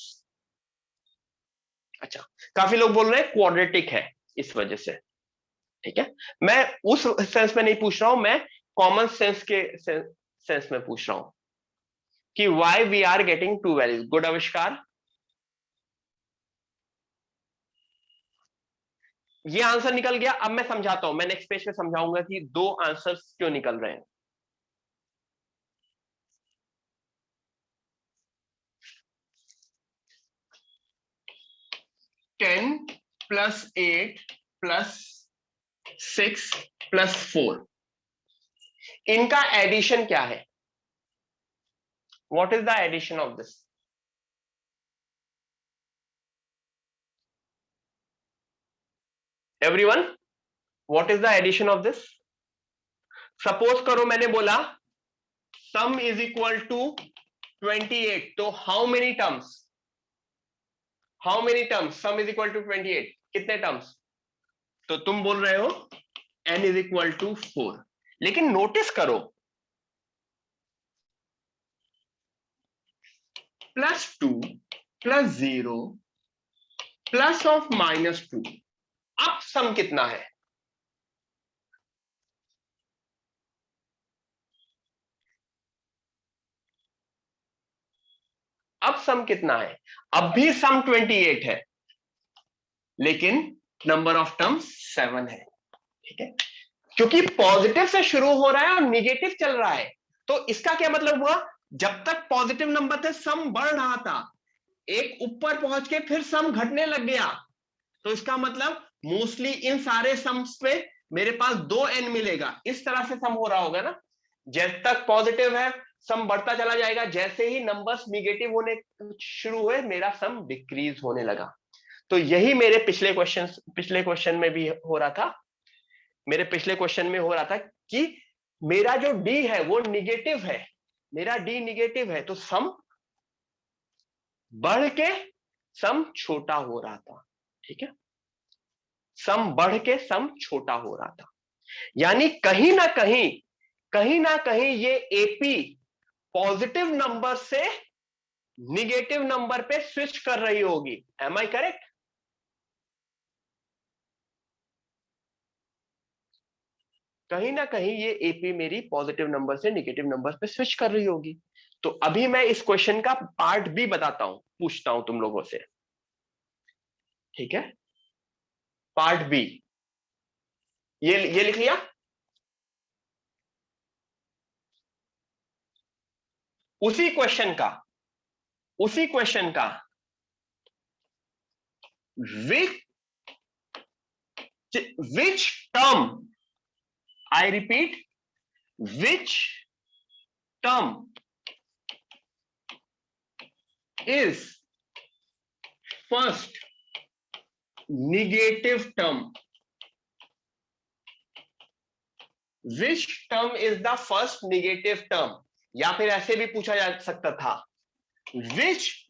अच्छा, काफी लोग बोल रहे हैं क्वाड्रेटिक है इस वजह से, ठीक है। मैं उस सेंस में नहीं पूछ रहा हूं, मैं कॉमन सेंस के सेंस में पूछ रहा हूं कि why we are getting two values. Good Avishkar, ये आंसर निकल गया। अब मैं समझाता हूं, मैं नेक्स्ट पेज पे समझाऊंगा कि दो आंसर्स क्यों निकल रहे हैं। 10 प्लस 8 प्लस 6 प्लस 4, इनका एडिशन क्या है? What is the addition of this? Everyone, what is the addition of this? Suppose करो मैंने बोला सम इज इक्वल टू 28, तो how many terms? How many terms? Sum is equal to 28, कितने terms? तो तुम बोल रहे हो n इज इक्वल टू 4। लेकिन नोटिस करो, +2 +0 प्लस ऑफ -2, अब सम कितना है? अब सम कितना है? अब भी सम 28 है, लेकिन नंबर ऑफ टर्म्स 7 है, ठीक है। क्योंकि पॉजिटिव से शुरू हो रहा है और निगेटिव चल रहा है, तो इसका क्या मतलब हुआ? जब तक पॉजिटिव नंबर थे सम बढ़ रहा था, एक ऊपर पहुंच के फिर सम घटने लग गया, तो इसका मतलब मोस्टली इन सारे सम्स पे मेरे पास 2n मिलेगा, इस तरह से सम हो रहा होगा ना। जब तक पॉजिटिव है सम बढ़ता चला जाएगा, जैसे ही नंबर्स निगेटिव होने शुरू हुए मेरा सम डिक्रीज होने लगा। तो यही मेरे पिछले क्वेश्चन में भी हो रहा था। मेरे पिछले क्वेश्चन में हो रहा था कि मेरा जो डी है वो निगेटिव है, मेरा डी निगेटिव है, तो सम बढ़ के सम छोटा हो रहा था। ठीक है, सम बढ़ के सम छोटा हो रहा था, यानी कहीं ना कहीं ये एपी पॉजिटिव नंबर से निगेटिव नंबर पे स्विच कर रही होगी। Am I correct? कहीं ना कहीं ये एपी मेरी पॉजिटिव नंबर से निगेटिव नंबर पे स्विच कर रही होगी। तो अभी मैं इस क्वेश्चन का पार्ट बी बताता हूं, पूछता हूं तुम लोगों से। ठीक है, पार्ट बी, ये लिख लिया? उसी क्वेश्चन का which term, I repeat, which term is first negative term, which term is the first negative term, या फिर ऐसे भी पूछा जा सकता था which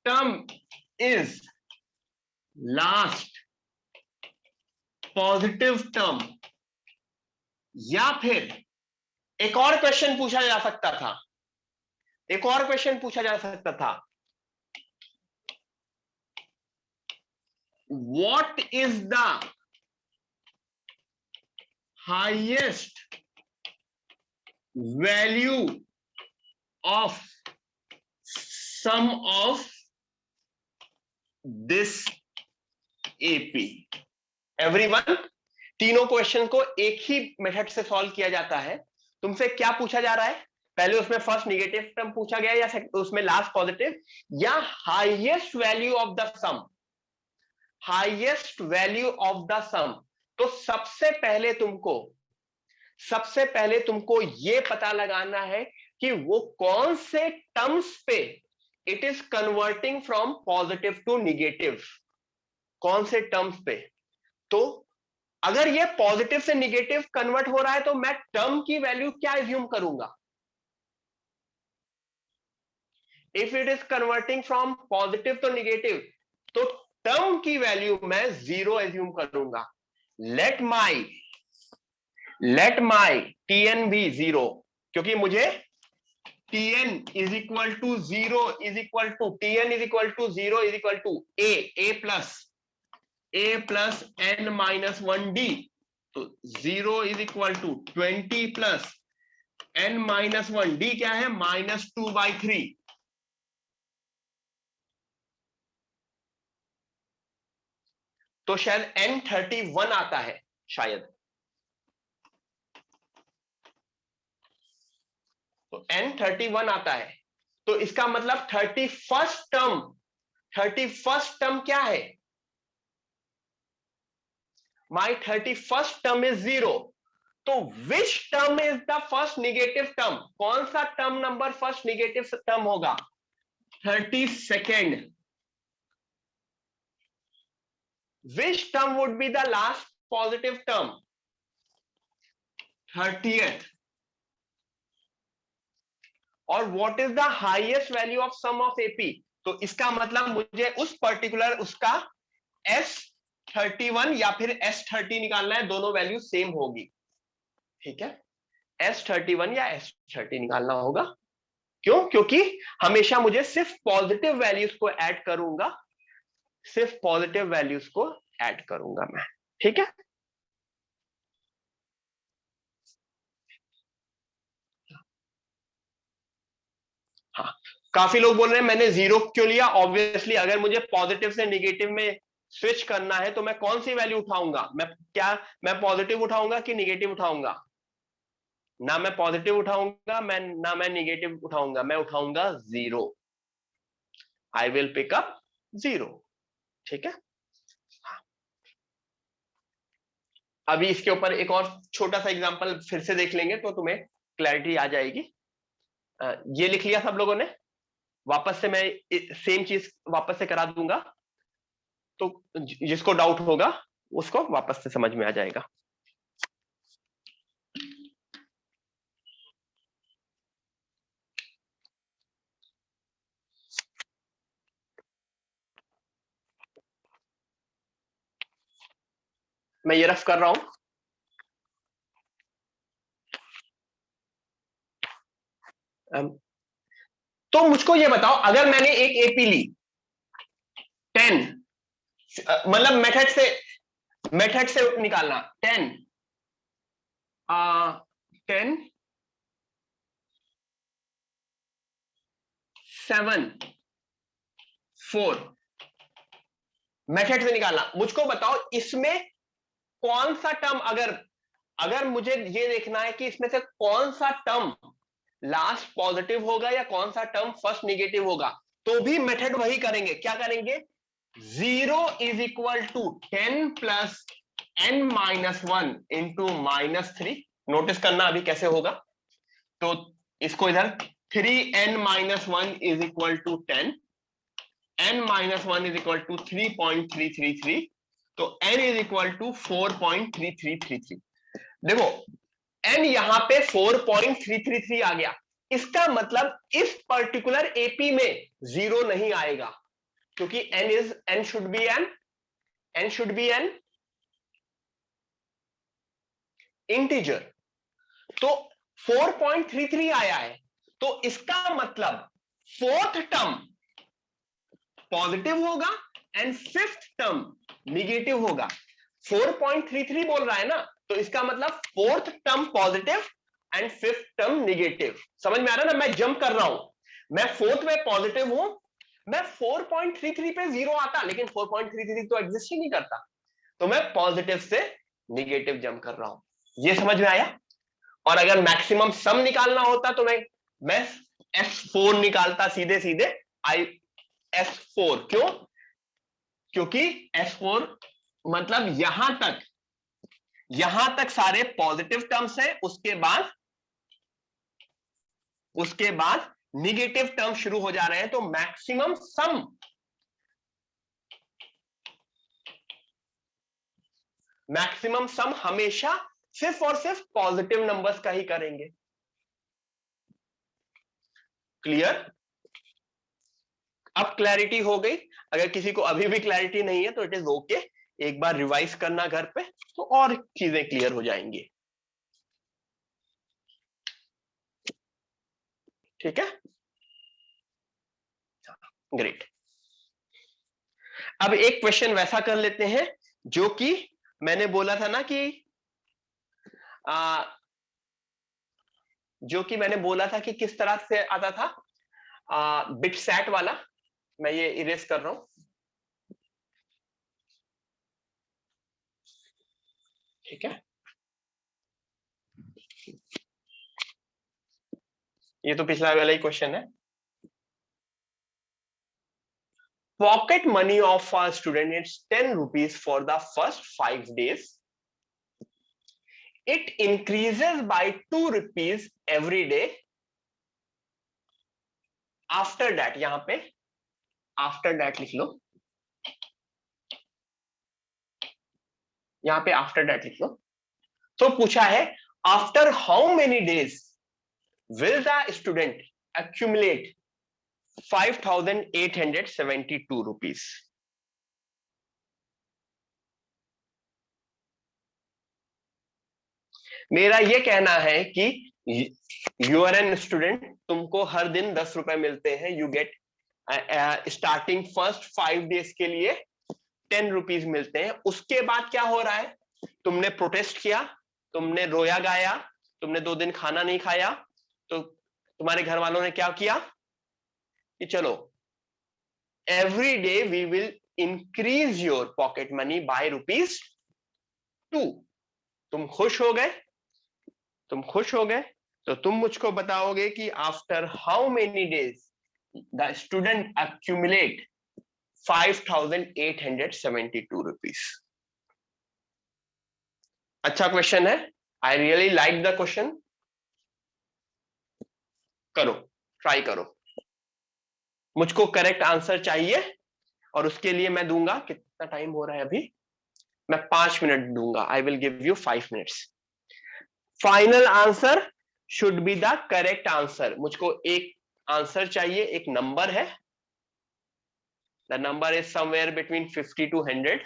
term is last positive term, या फिर एक और क्वेश्चन पूछा जा सकता था, एक और क्वेश्चन पूछा जा सकता था, what is the highest value of sum of this AP? Everyone, तीनों क्वेश्चन को एक ही मेथड से सॉल्व किया जाता है। तुमसे क्या पूछा जा रहा है? पहले उसमें फर्स्ट निगेटिव टर्म पूछा गया, या उसमें लास्ट पॉजिटिव, या highest value of the sum, highest value of the sum. तो सबसे पहले तुमको ये पता लगाना है कि वो कौन से टर्म्स पे it is converting from positive to negative, कौन से टर्म्स पे। तो अगर ये पॉजिटिव से निगेटिव कन्वर्ट हो रहा है तो मैं टर्म की वैल्यू क्या एज्यूम करूंगा? If it is converting from positive to negative, तो टर्म की वैल्यू मैं 0 एज्यूम करूंगा। लेट माई टीएन बी 0, क्योंकि मुझे tn is equal to 0 is equal to tn is equal to 0 is equal to a plus n minus 1d। तो 0 is equal to 20 plus n minus 1d क्या है? -2/3। तो शायद n31 आता है, शायद। तो n31 आता है, तो इसका मतलब 31st टर्म क्या है? My 31st term is 0। तो which term is the first negative term? कौन सा term number first negative term होगा? 32nd। Which term would be the last positive term? 30th। और what is the highest value of sum of AP? तो इसका मतलब मुझे उस particular उसका S31 या फिर S30 निकालना है, दोनों वैल्यू सेम होगी। ठीक है, S31 या S30 निकालना होगा। क्यों? क्योंकि हमेशा मुझे सिर्फ पॉजिटिव वैल्यूज को ऐड करूंगा, सिर्फ पॉजिटिव वैल्यूज को ऐड करूंगा मैं। ठीक है, हाँ। काफी लोग बोल रहे हैं मैंने 0 क्यों लिया? ऑब्वियसली अगर मुझे पॉजिटिव से निगेटिव में स्विच करना है तो मैं कौन सी वैल्यू उठाऊंगा? मैं पॉजिटिव उठाऊंगा कि निगेटिव उठाऊंगा? ना मैं पॉजिटिव उठाऊंगा, ना मैं निगेटिव उठाऊंगा, मैं उठाऊंगा 0। I will pick up 0। ठीक है, अभी इसके ऊपर एक और छोटा सा एग्जांपल फिर से देख लेंगे तो तुम्हें क्लैरिटी आ जाएगी। ये लिख लिया सब लोगों ने? वापस से मैं सेम चीज वापस से करा दूंगा, तो जिसको डाउट होगा उसको वापस से समझ में आ जाएगा। मैं ये रफ कर रहा हूं। तो मुझको ये बताओ, अगर मैंने एक एपी ली 10, मतलब मेथड से निकालना 10 10 7 4 मेथड से निकालना। मुझको बताओ इसमें कौन सा टर्म, अगर अगर मुझे ये देखना है कि इसमें से कौन सा टर्म लास्ट पॉजिटिव होगा या कौन सा टर्म फर्स्ट निगेटिव होगा, तो भी मेथड वही करेंगे। क्या करेंगे? 0 is equal to 10 plus n minus 1 into -3। Notice करना अभी कैसे होगा। तो इसको इधर 3n minus 1 is equal to 10, n minus 1 is equal to 3.333, तो n इज इक्वल टू 4.3333। देखो n यहां पे 4.333 आ गया, इसका मतलब इस पर्टिकुलर एपी में 0 नहीं आएगा, क्योंकि n should be N integer. तो 4.33 आया है, तो इसका मतलब फोर्थ टर्म पॉजिटिव होगा एंड फिफ्थ टर्म निगेटिव होगा। 4.33 बोल रहा है ना, तो इसका मतलब fourth term positive and fifth term negative. समझ में आ रहा है ना? मैं जंप कर रहा हूं, मैं फोर्थ में पॉजिटिव हूं, मैं 4.33 पे 0 आता, लेकिन 4.33 तो एग्जिस्ट ही नहीं करता, तो मैं पॉजिटिव से निगेटिव जंप कर रहा हूं। ये समझ में आया? और अगर मैक्सिमम सम निकालना होता तो मैं S4 निकालता सीधे सीधे। आई S4 क्यों? क्योंकि S4 मतलब यहां तक सारे पॉजिटिव टर्म्स हैं, उसके बाद निगेटिव टर्म शुरू हो जा रहे हैं, तो मैक्सिमम सम हमेशा सिर्फ और सिर्फ पॉजिटिव नंबर्स का ही करेंगे। क्लियर? अब क्लैरिटी हो गई। अगर किसी को अभी भी क्लैरिटी नहीं है तो इट इज ओके, एक बार रिवाइज करना घर पे, तो और चीजें क्लियर हो जाएंगी। ठीक है, ग्रेट। अब एक क्वेश्चन वैसा कर लेते हैं जो कि मैंने बोला था ना कि किस तरह से आता था, बिट सैट वाला। मैं ये इरेज कर रहा हूं। ठीक है, ये तो पिछला वाला ही क्वेश्चन है। Pocket money of a student is 10 rupees for the first 5 days. It increases by 2 rupees every day. After that, यहां पे after that लिख लो, यहां पे after that लिख लो। तो पूछा है after how many days will the student accumulate 5,872 rupees? मेरा ये कहना है कि यू आर एन स्टूडेंट, तुमको हर दिन 10 रुपए मिलते हैं। You get starting first 5 days के लिए 10 रुपीज मिलते हैं। उसके बाद क्या हो रहा है? तुमने प्रोटेस्ट किया, तुमने रोया गाया, तुमने 2 दिन खाना नहीं खाया, तो तुम्हारे घर वालों ने क्या किया कि चलो every day we will increase your pocket money by ₹2। तुम खुश हो गए, तो तुम मुझको बताओगे कि after how many days the student accumulate 5,872 rupees। अच्छा क्वेश्चन है, I really like the question. करो, ट्राई करो। मुझको करेक्ट आंसर चाहिए और उसके लिए मैं दूंगा, कितना टाइम हो रहा है अभी, मैं 5 मिनट दूंगा। I will give you 5 minutes. Final answer should be the correct answer. मुझको एक आंसर चाहिए, एक नंबर है, the number is somewhere between 50 to 100।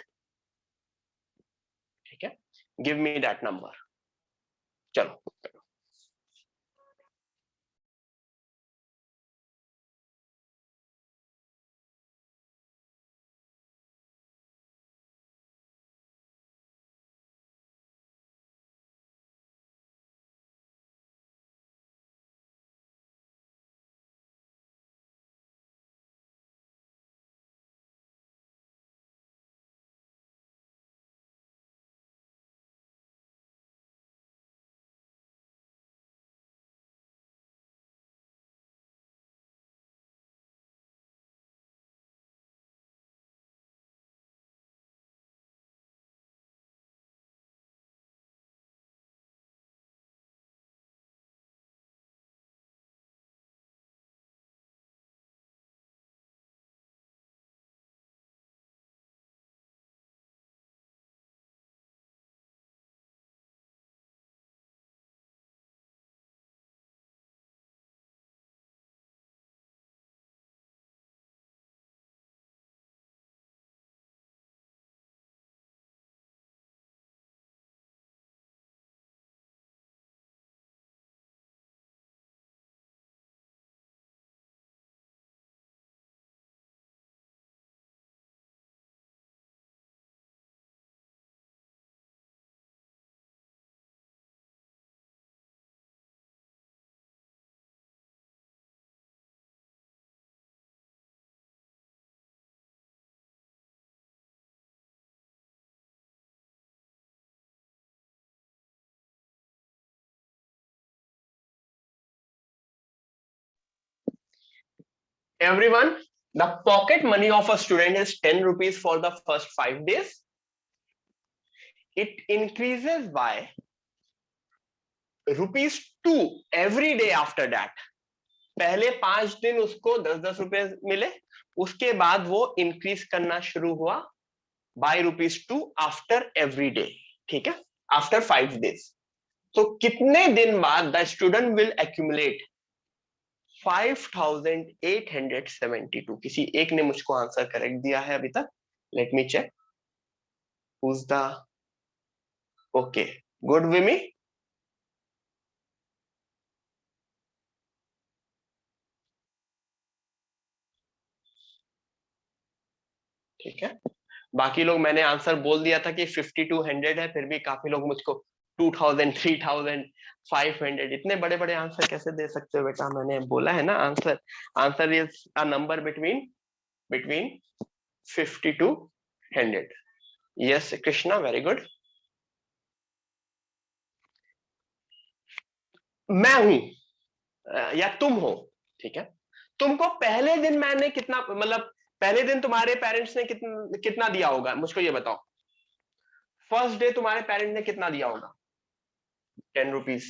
ठीक है, गिव मी दैट नंबर। चलो। Everyone, the pocket money of a student is 10 rupees for the first 5 days. It increases by ₹2 every day after that. पहले 5 दिन उसको 10-10 रुपए मिले, उसके बाद वो इंक्रीज करना शुरू हुआ बाय ₹2 आफ्टर एवरी डे। ठीक है, आफ्टर 5 days। तो कितने दिन बाद द स्टूडेंट विल एक्यूमुलेट 5872? किसी एक ने मुझको आंसर करेक्ट दिया है अभी तक। Let me check who's the okay, good Vimy। ठीक है, बाकी लोग, मैंने आंसर बोल दिया था कि 5200 है, फिर भी काफी लोग मुझको 2000, 3000, 500, इतने बड़े बड़े आंसर कैसे दे सकते हो बेटा? मैंने बोला है ना, answer answer is a number between between 50 to 100। Yes Krishna, very good. मैं हूं या तुम हो, ठीक है। तुमको पहले दिन मैंने कितना, मतलब पहले दिन तुम्हारे पेरेंट्स ने कितना दिया होगा, मुझको ये बताओ। फर्स्ट डे तुम्हारे पेरेंट्स ने कितना दिया होगा? 10 rupees.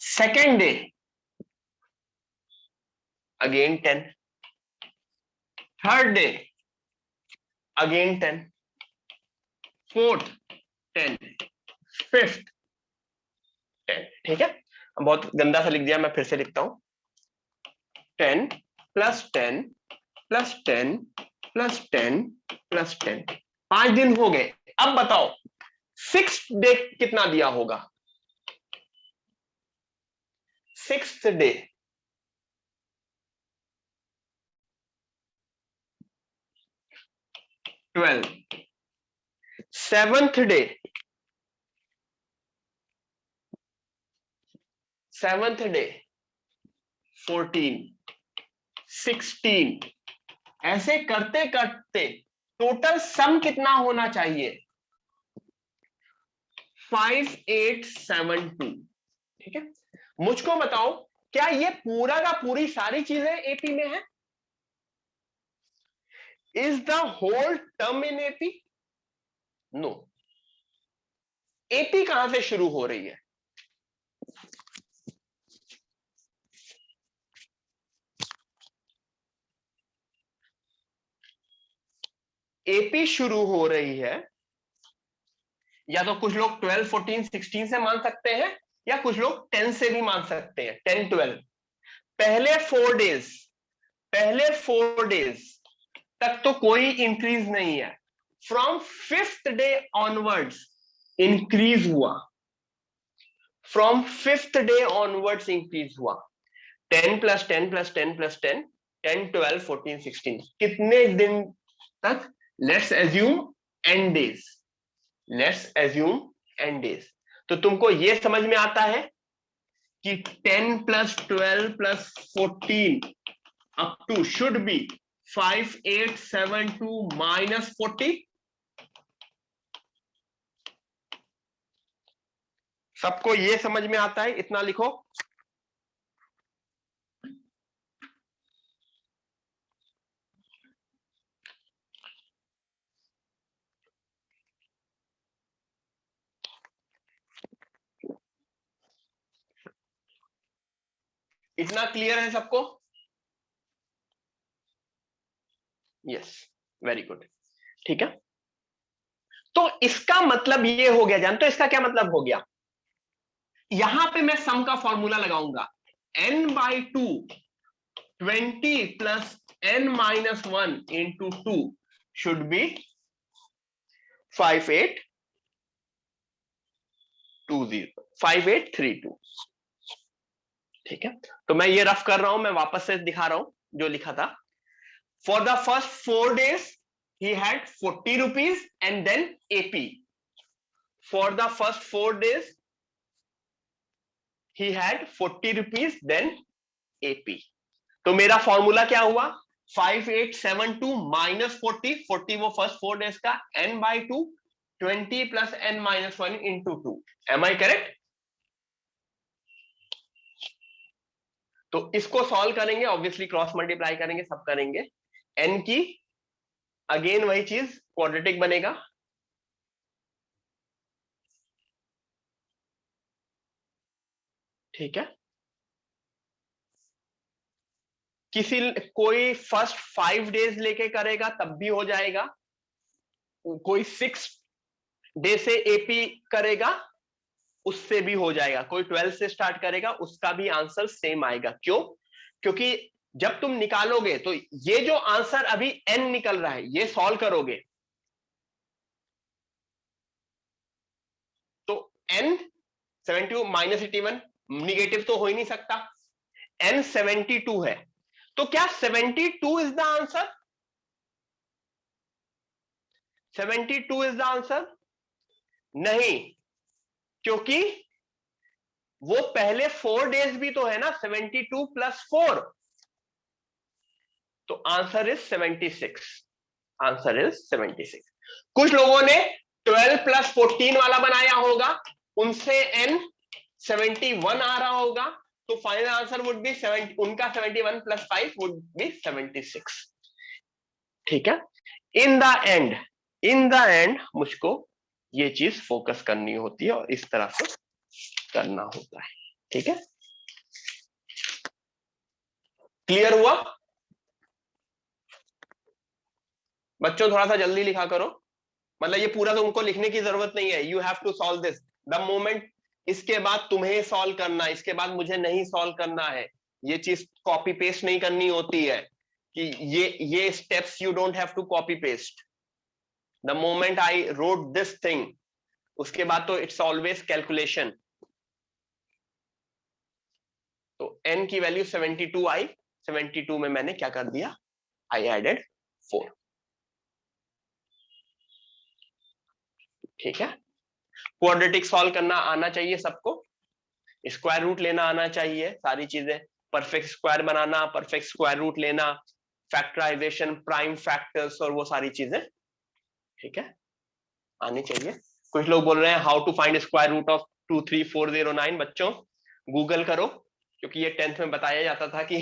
Second day again 10। Third day again 10। Fourth 10। Fifth 10। ठीक है, बहुत गंदा सा लिख दिया, मैं फिर से लिखता हूं। 10 + 10 + 10 + 10 + 10। 5 दिन हो गए। अब बताओ 6th डे कितना दिया होगा? 6th day 12। 7th day 14। 16। ऐसे करते करते टोटल सम कितना होना चाहिए? 5872। ठीक है, मुझको बताओ क्या ये पूरा का पूरी सारी चीजें एपी में है? Is the whole term in AP? No. AP कहां से शुरू हो रही है? एपी शुरू हो रही है, या तो कुछ लोग 12, 14, 16 से मान सकते हैं, या कुछ लोग 10 से भी मान सकते हैं, 10, 12। पहले 4 डेज, पहले 4 डेज तक तो कोई इंक्रीज नहीं है। From 5th day onwards increase हुआ, from 5th day onwards increase हुआ। 10 प्लस 10 प्लस 10 प्लस 10, 10, 12, 14, 16, कितने दिन तक? Let's assume n days, let's assume n days. तो तुमको ये समझ में आता है कि 10 plus 12 plus 14 up to should be 5, 8, 7, 2 minus 40। सबको ये समझ में आता है? इतना लिखो। इतना क्लियर है सबको? Yes, very good. ठीक है, तो इसका मतलब ये हो गया, जानते हो इसका क्या मतलब हो गया? यहां पे मैं सम का फॉर्मूला लगाऊंगा, n/2 20 plus n-1 into 2 should be 5832। ठीक है, तो मैं ये रफ कर रहा हूं, मैं वापस से दिखा रहा हूं जो लिखा था। For the first 4 days he had 40 rupees and then AP. For the first 4 days he had 40 rupees then AP. तो मेरा फॉर्मूला क्या हुआ? 5872 माइनस 40, 40 वो फर्स्ट 4 डेज का, n/2 20 plus n-1 into 2। Am I correct? तो इसको सॉल्व करेंगे, obviously cross multiply करेंगे, सब करेंगे। n की अगेन वही चीज, क्वाड्रेटिक बनेगा। ठीक है, किसी कोई फर्स्ट 5 डेज लेके करेगा तब भी हो जाएगा, कोई 6 डे से एपी करेगा उससे भी हो जाएगा, कोई 12 से स्टार्ट करेगा उसका भी आंसर सेम आएगा। क्यों? क्योंकि जब तुम निकालोगे तो ये जो आंसर अभी n निकल रहा है, ये सॉल्व करोगे तो n 72 माइनस 81, निगेटिव तो हो ही नहीं सकता, n 72 है, तो क्या 72 is the answer? 72 is the answer? नहीं, क्योंकि वो पहले 4 डेज भी तो है ना, 72 प्लस 4, तो आंसर इज 76। Answer is 76। कुछ लोगों ने 12 प्लस 14 वाला बनाया होगा, उनसे n 71 आ रहा होगा, तो फाइनल आंसर वुड बी 70, उनका 71 प्लस 5 वुड बी 76। ठीक है, in the end, in the end मुझको ये चीज फोकस करनी होती है और इस तरह से करना होता है। ठीक है, क्लियर हुआ बच्चों? थोड़ा सा जल्दी लिखा करो, मतलब ये पूरा तुमको लिखने की जरूरत नहीं है, you have to solve this the moment. इसके बाद तुम्हें सॉल्व करना, इसके बाद मुझे नहीं सॉल्व करना है। ये चीज कॉपी पेस्ट नहीं करनी होती है कि ये steps you don't have to copy paste. The moment I wrote this thing, उसके बाद तो इट्स ऑलवेज कैलकुलेशन। तो n की वैल्यू 72 आई, 72 में मैंने क्या कर दिया? I added 4। ठीक है, क्वाड्रेटिक सॉल्व करना आना चाहिए सबको, स्क्वायर रूट लेना आना चाहिए, सारी चीजें, परफेक्ट स्क्वायर बनाना, परफेक्ट स्क्वायर रूट लेना, फैक्टराइजेशन, प्राइम फैक्टर्स और वो सारी चीजें, ठीक है, आनी चाहिए। कुछ लोग बोल रहे हैं how to find square root of 23409। बच्चों गूगल करो, क्योंकि ये 10th में बताया जाता था कि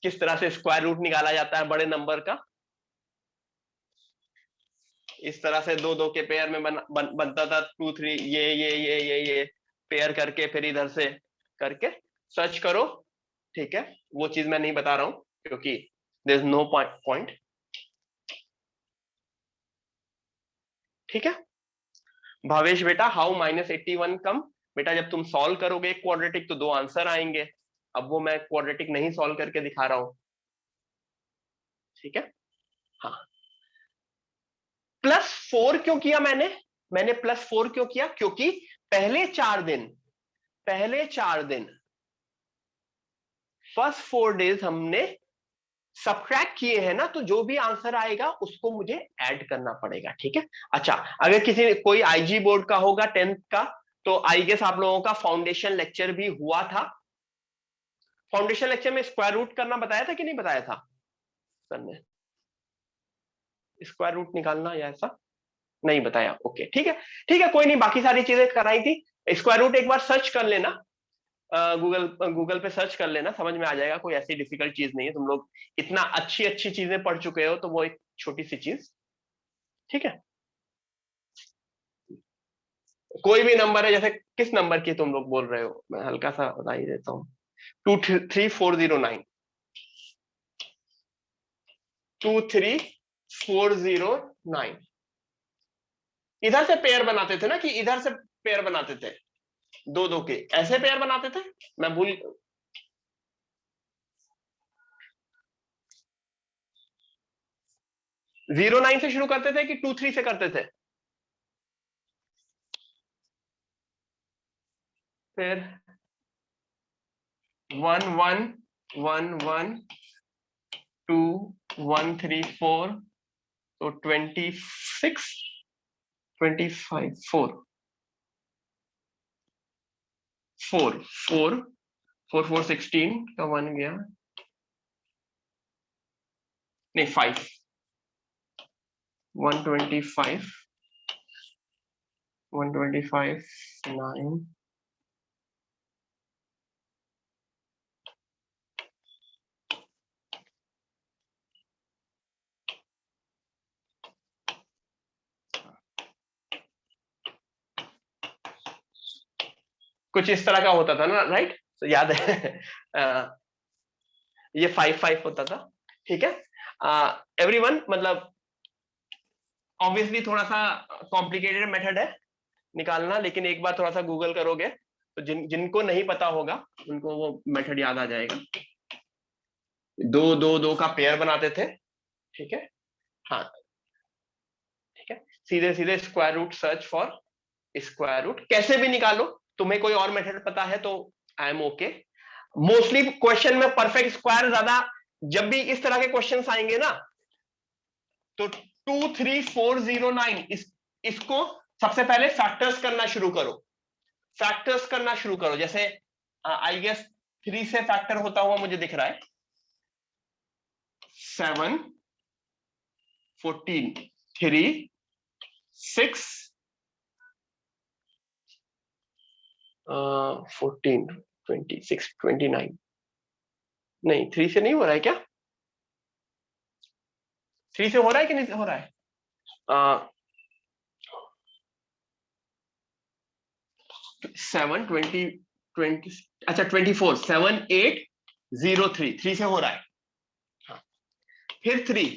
किस तरह से स्क्वायर रूट निकाला जाता है बड़े नंबर का। इस तरह से दो दो के पेयर में बनता था, 2 3 ये पेयर करके फिर इधर से करके सर्च करो। ठीक है, वो चीज मैं नहीं बता रहा हूं क्योंकि देयर इज नो पॉइंट। ठीक है भावेश बेटा, हाउ -81 कम? बेटा जब तुम सॉल्व करोगे क्वाड्रेटिक तो दो आंसर आएंगे। अब वो मैं क्वाड्रेटिक नहीं सॉल्व करके दिखा रहा हूं। ठीक है, हाँ। +4 क्यों किया मैंने +4 क्यों किया? क्योंकि पहले 4 दिन फर्स्ट 4 डेज हमने सब्ट्रैक्ट किए हैं ना, तो जो भी आंसर आएगा उसको मुझे ऐड करना पड़ेगा। ठीक है, अच्छा अगर कोई आईजी बोर्ड का होगा 10th का, तो आई गेस आप लोगों का फाउंडेशन लेक्चर भी हुआ था। फाउंडेशन लेक्चर में स्क्वायर रूट करना बताया था कि नहीं बताया था सर ने? स्क्वायर रूट निकालना या ऐसा नहीं बताया? ओके ठीक है, ठीक है कोई नहीं, बाकी सारी चीजें कराई थी। स्क्वायर रूट एक बार सर्च कर लेना, गूगल पे सर्च कर लेना, समझ में आ जाएगा। कोई ऐसी डिफिकल्ट चीज नहीं है, तुम लोग इतना अच्छी अच्छी चीजें पढ़ चुके हो, तो वो एक छोटी सी चीज। ठीक है, कोई भी नंबर है, जैसे किस नंबर की तुम लोग बोल रहे हो, मैं हल्का सा बता ही देता हूँ। 23409, 23409। इधर से पेयर बनाते थे ना, कि इधर से पेयर बनाते थे, दो दो के ऐसे पेयर बनाते थे? मैं भूल 09 से शुरू करते थे कि 23 से करते थे? फिर 11112134, तो 26 25 4 4 4 4 4 16 का 1 गया, नहीं 5 125 125 9 कुछ इस तरह का होता था ना, राइट? तो याद है ये 5 होता था। ठीक है एवरीवन, मतलब ऑब्वियसली थोड़ा सा कॉम्प्लिकेटेड मेथड है निकालना, लेकिन एक बार थोड़ा सा गूगल करोगे तो जिनको नहीं पता होगा उनको वो मेथड याद आ जाएगा। दो दो दो का पेयर बनाते थे। ठीक है, हाँ ठीक है, सीधे सीधे square root search for square root, कैसे भी निकालो। तुम्हें कोई और मेथड पता है तो I am okay. Mostly question में परफेक्ट स्क्वायर ज्यादा, जब भी इस तरह के क्वेश्चंस आएंगे ना, तो 23409 इसको सबसे पहले फैक्टर्स करना शुरू करो। फैक्टर्स करना शुरू करो, जैसे आई गेस 3 से फैक्टर होता हुआ मुझे दिख रहा है, 7 14 3 6 14 26 29, नहीं 3 से नहीं हो रहा है क्या? 3 से हो रहा है कि नहीं हो रहा है? 7 20 20, अच्छा 24 7 8 0 3, 3 से हो रहा है। हाँ। फिर 3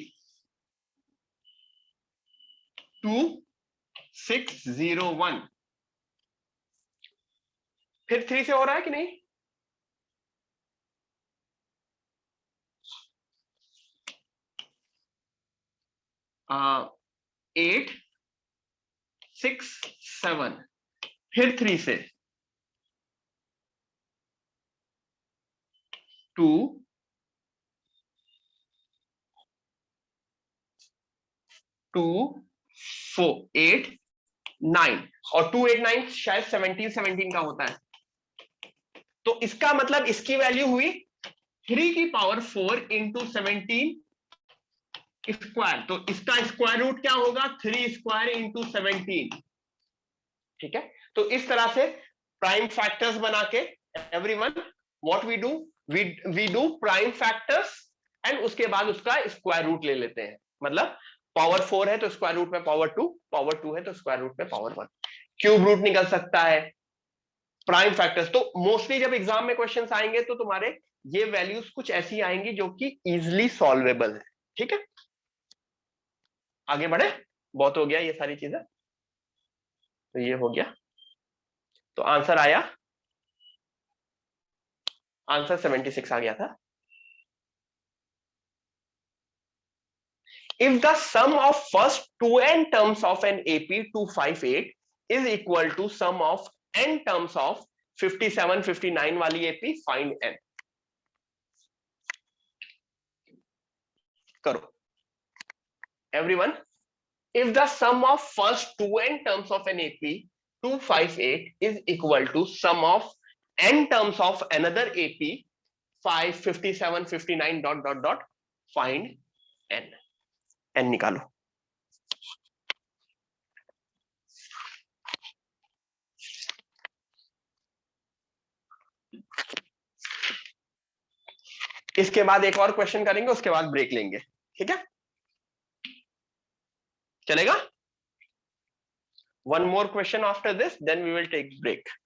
2 6 0 1, फिर 3 से हो रहा है कि नहीं? आ, 8 6 7, फिर 3 से 2 2 4 8 9, और 2 8 9 शायद 17 17 का होता है। तो इसका मतलब इसकी वैल्यू हुई 3 की पावर 4 इंटू 17 स्क्वायर, तो इसका स्क्वायर रूट क्या होगा? 3 स्क्वायर इंटू 17। ठीक है, तो इस तरह से प्राइम फैक्टर्स बना के, everyone what we do, we do prime factors and उसके बाद उसका स्क्वायर रूट ले लेते हैं। मतलब पावर 4 है तो स्क्वायर रूट में पावर 2, पावर 2 है तो स्क्वायर रूट में पावर 1, क्यूब रूट निकल सकता है, प्राइम फैक्टर्स। तो मोस्टली जब एग्जाम में क्वेश्चंस आएंगे तो तुम्हारे ये वैल्यूज कुछ ऐसी आएंगी जो कि इजिली सॉल्वेबल है। ठीक है, आगे बढ़े, बहुत हो गया ये सारी चीजें, तो ये हो गया, तो आंसर आया, आंसर 76 आ गया था। If the sum of first two n terms of an AP 258 is equal to sum of n terms of 57 59 वाली AP, find n। करो everyone, if the sum of first two n terms of an AP 258 is equal to sum of n terms of another AP 5 57 59 dot dot dot, find n। n निकालो। इसके बाद एक और question करेंगे, उसके बाद break लेंगे, ठीक है, चलेगा? One more question after this, then we will take break.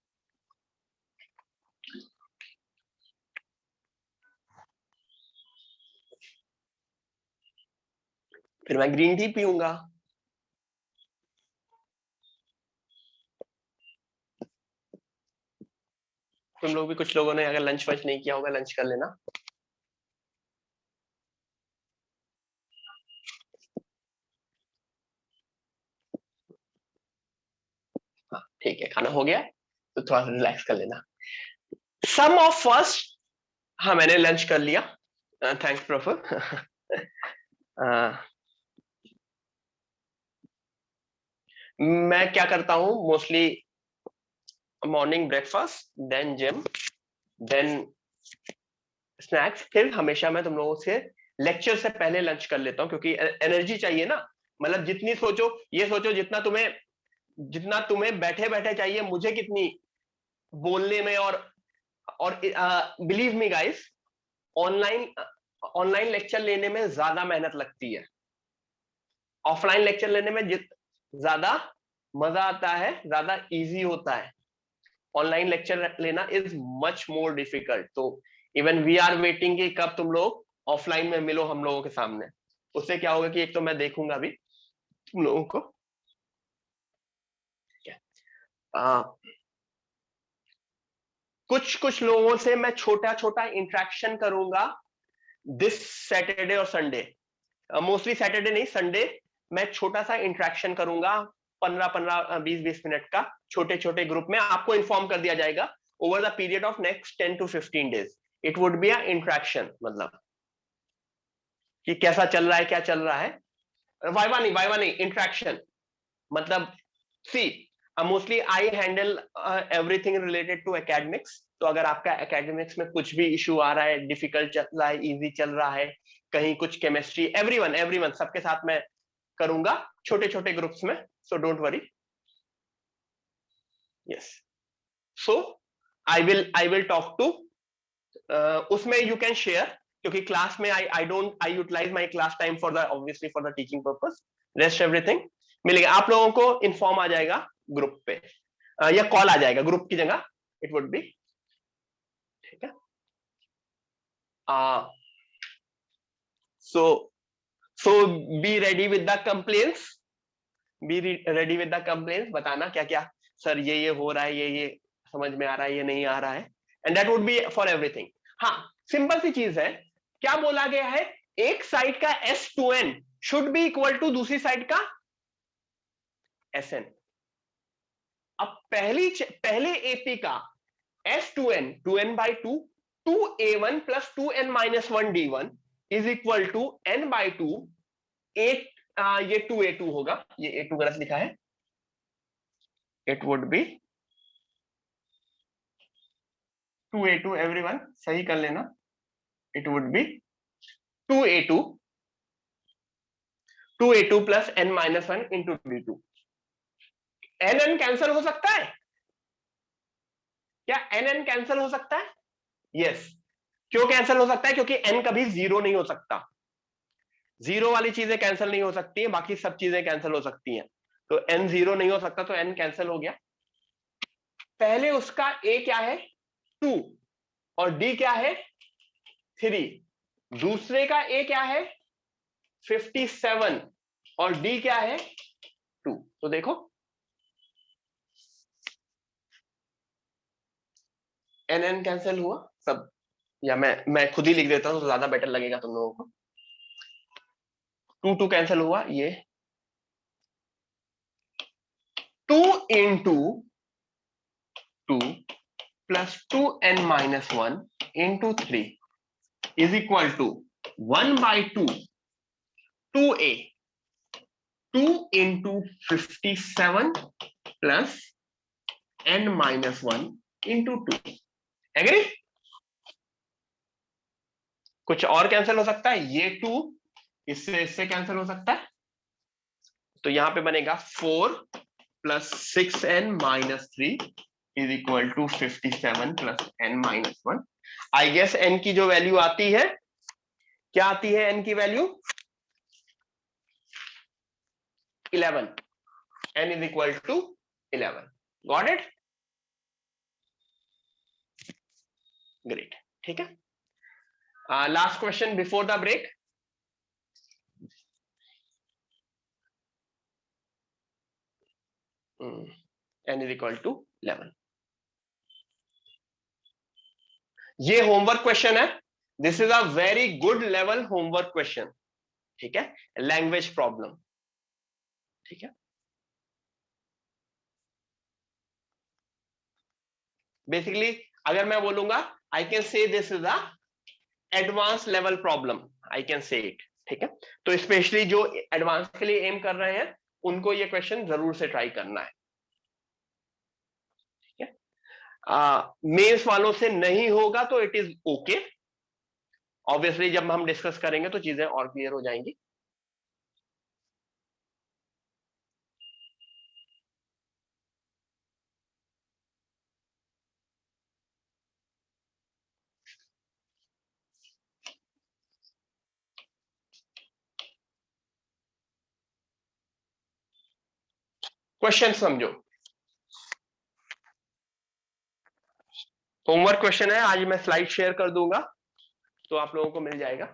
फिर मैं ग्रीन टी पीऊंगा। तुम लोग भी, कुछ लोगों ने अगर लंच वंच नहीं किया होगा, लंच कर लेना। ठीक है, खाना हो गया तो थोड़ा सा रिलैक्स कर लेना। सम ऑफ फर्स्ट, हाँ मैंने लंच कर लिया, थैंक्स प्रॉफर। मैं क्या करता हूँ mostly, morning breakfast, then gym, then snacks, फिर हमेशा मैं तुम लोगों से लेक्चर से पहले लंच कर लेता हूँ, क्योंकि एनर्जी चाहिए ना। मतलब जितनी सोचो, ये सोचो जितना तुम्हें बैठे बैठे चाहिए, मुझे कितनी बोलने में, और believe me guys, online online lecture लेने में ज्यादा मेहनत लगती है। ऑफलाइन लेक्चर लेने में ज्यादा मजा आता है, ज्यादा इजी होता है। ऑनलाइन लेक्चर लेना इज मच मोर डिफिकल्ट। तो इवन वी आर वेटिंग कि कब तुम लोग ऑफलाइन में मिलो हम लोगों के सामने। उससे क्या होगा कि एक तो मैं देखूंगा भी तुम लोगों को, कुछ लोगों से मैं छोटा छोटा इंटरेक्शन करूंगा दिस सैटरडे और संडे, मोस्टली सैटरडे नहीं, संडे मैं छोटा सा इंटरेक्शन करूंगा, 15-15 20-20 मिनट का, छोटे छोटे ग्रुप में आपको इन्फॉर्म कर दिया जाएगा over the period of next 10 to 15 days. It would be a interaction, मतलब कि कैसा चल रहा है, क्या चल रहा है, वाइवा नहीं, इंटरेक्शन। मतलब see, mostly I handle everything related to academics. तो अगर आपका एकेडमिक्स में कुछ भी इशू आ रहा है, डिफिकल्ट चल रहा है, इजी चल रहा है, कहीं कुछ केमिस्ट्री, एवरीवन सबके साथ मैं करूंगा छोटे छोटे ग्रुप्स में, so don't worry. Yes, so I will talk to, उसमें यू कैन शेयर, क्योंकि क्लास में I utilize my class time for the obviously for the teaching purpose. Rest everything मिलेगा आप लोगों को, इन्फॉर्म आ जाएगा ग्रुप पे, या कॉल आ जाएगा ग्रुप की जगह, इट वुड बी, ठीक है। So be ready with the complaints, be ready with the complaints, बताना क्या क्या सर ये हो रहा है, ये समझ में आ रहा है, ये नहीं आ रहा है, and that would be for everything. हाँ, सिंपल सी चीज है, क्या बोला गया है, एक साइड का S2n should be equal to दूसरी साइड का Sn। अब पहले AP का S2n 2n/2 2a1 plus 2n minus 1 d1 is equal to n/2 8, ये 2a2 होगा, ये a2 गलत लिखा है, it would be 2a2, everyone सही कर लेना, it would be 2a2 plus n minus 1 into d2। n cancel हो सकता है क्या? n कैंसिल हो सकता है? यस। क्यों कैंसिल हो सकता है? क्योंकि n कभी जीरो नहीं हो सकता। जीरो वाली चीजें कैंसिल नहीं हो सकती हैं, बाकी सब चीजें कैंसिल हो सकती हैं। तो n जीरो नहीं हो सकता, तो n कैंसिल हो गया। पहले उसका a क्या है 2 और d क्या है 3, दूसरे का a क्या है 57 और d क्या है 2। तो देखो n कैंसिल हुआ सब, या मैं खुद ही लिख देता हूं तो ज्यादा बेटर लगेगा तुम लोगों को। 2 कैंसिल हुआ, ये 2 into 2 plus 2n-1 into 3 is equal to 1/2 2a 2 into 57 plus n-1 into 2। Agree? कुछ और कैंसिल हो सकता है, ये 2 इससे कैंसिल हो सकता है, तो यहां पे बनेगा 4 plus 6n-3 is equal to 57 plus n-1। I guess n की जो वैल्यू आती है, क्या आती है n की value 11, n is equal to 11। Got it? Great, ठीक है। Last question before the break. n is equal to 11। ये होमवर्क क्वेश्चन है, this is a very good level homework question, ठीक है, लैंग्वेज प्रॉब्लम, ठीक है। बेसिकली अगर मैं बोलूंगा I can say this is a advance level problem, I can say it, ठीक है। तो स्पेशली जो एडवांस के लिए एम कर रहे हैं उनको ये क्वेश्चन जरूर से ट्राई करना है, ठीक है। मेंस वालों से नहीं होगा तो इट इज ओके, ऑब्वियसली जब हम डिस्कस करेंगे तो चीजें और क्लियर हो जाएंगी। क्वेश्चन समझो, होमवर्क क्वेश्चन है, आज मैं स्लाइड शेयर कर दूंगा तो आप लोगों को मिल जाएगा।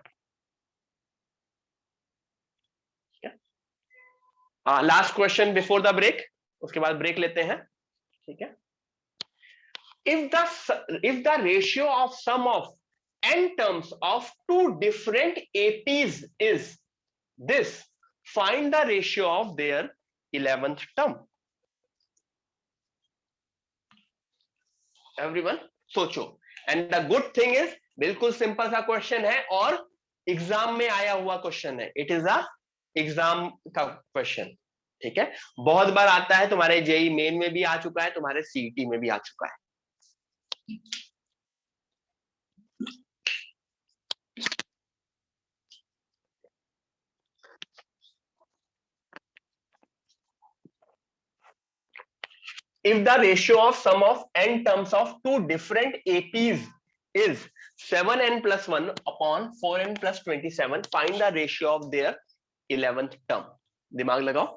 Last question before the break, उसके बाद ब्रेक लेते हैं, ठीक है। if the ratio of sum of n terms of two different APs is this, find the ratio of their 11th term। Everyone सोचो, and the good thing is बिल्कुल simple सा question है और एग्जाम में आया हुआ क्वेश्चन है, it is a exam का क्वेश्चन, ठीक है। बहुत बार आता है, तुम्हारे जेई मेन में भी आ चुका है, तुम्हारे सीईटी में भी आ चुका है। If the ratio of sum of n terms of two different APs is 7n plus 1 upon 4n plus 27, find the ratio of their 11th term। दिमाग लगाओ।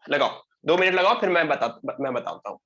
लगाओ, 2 मिनट लगाओ, फिर मैं बताता हूं।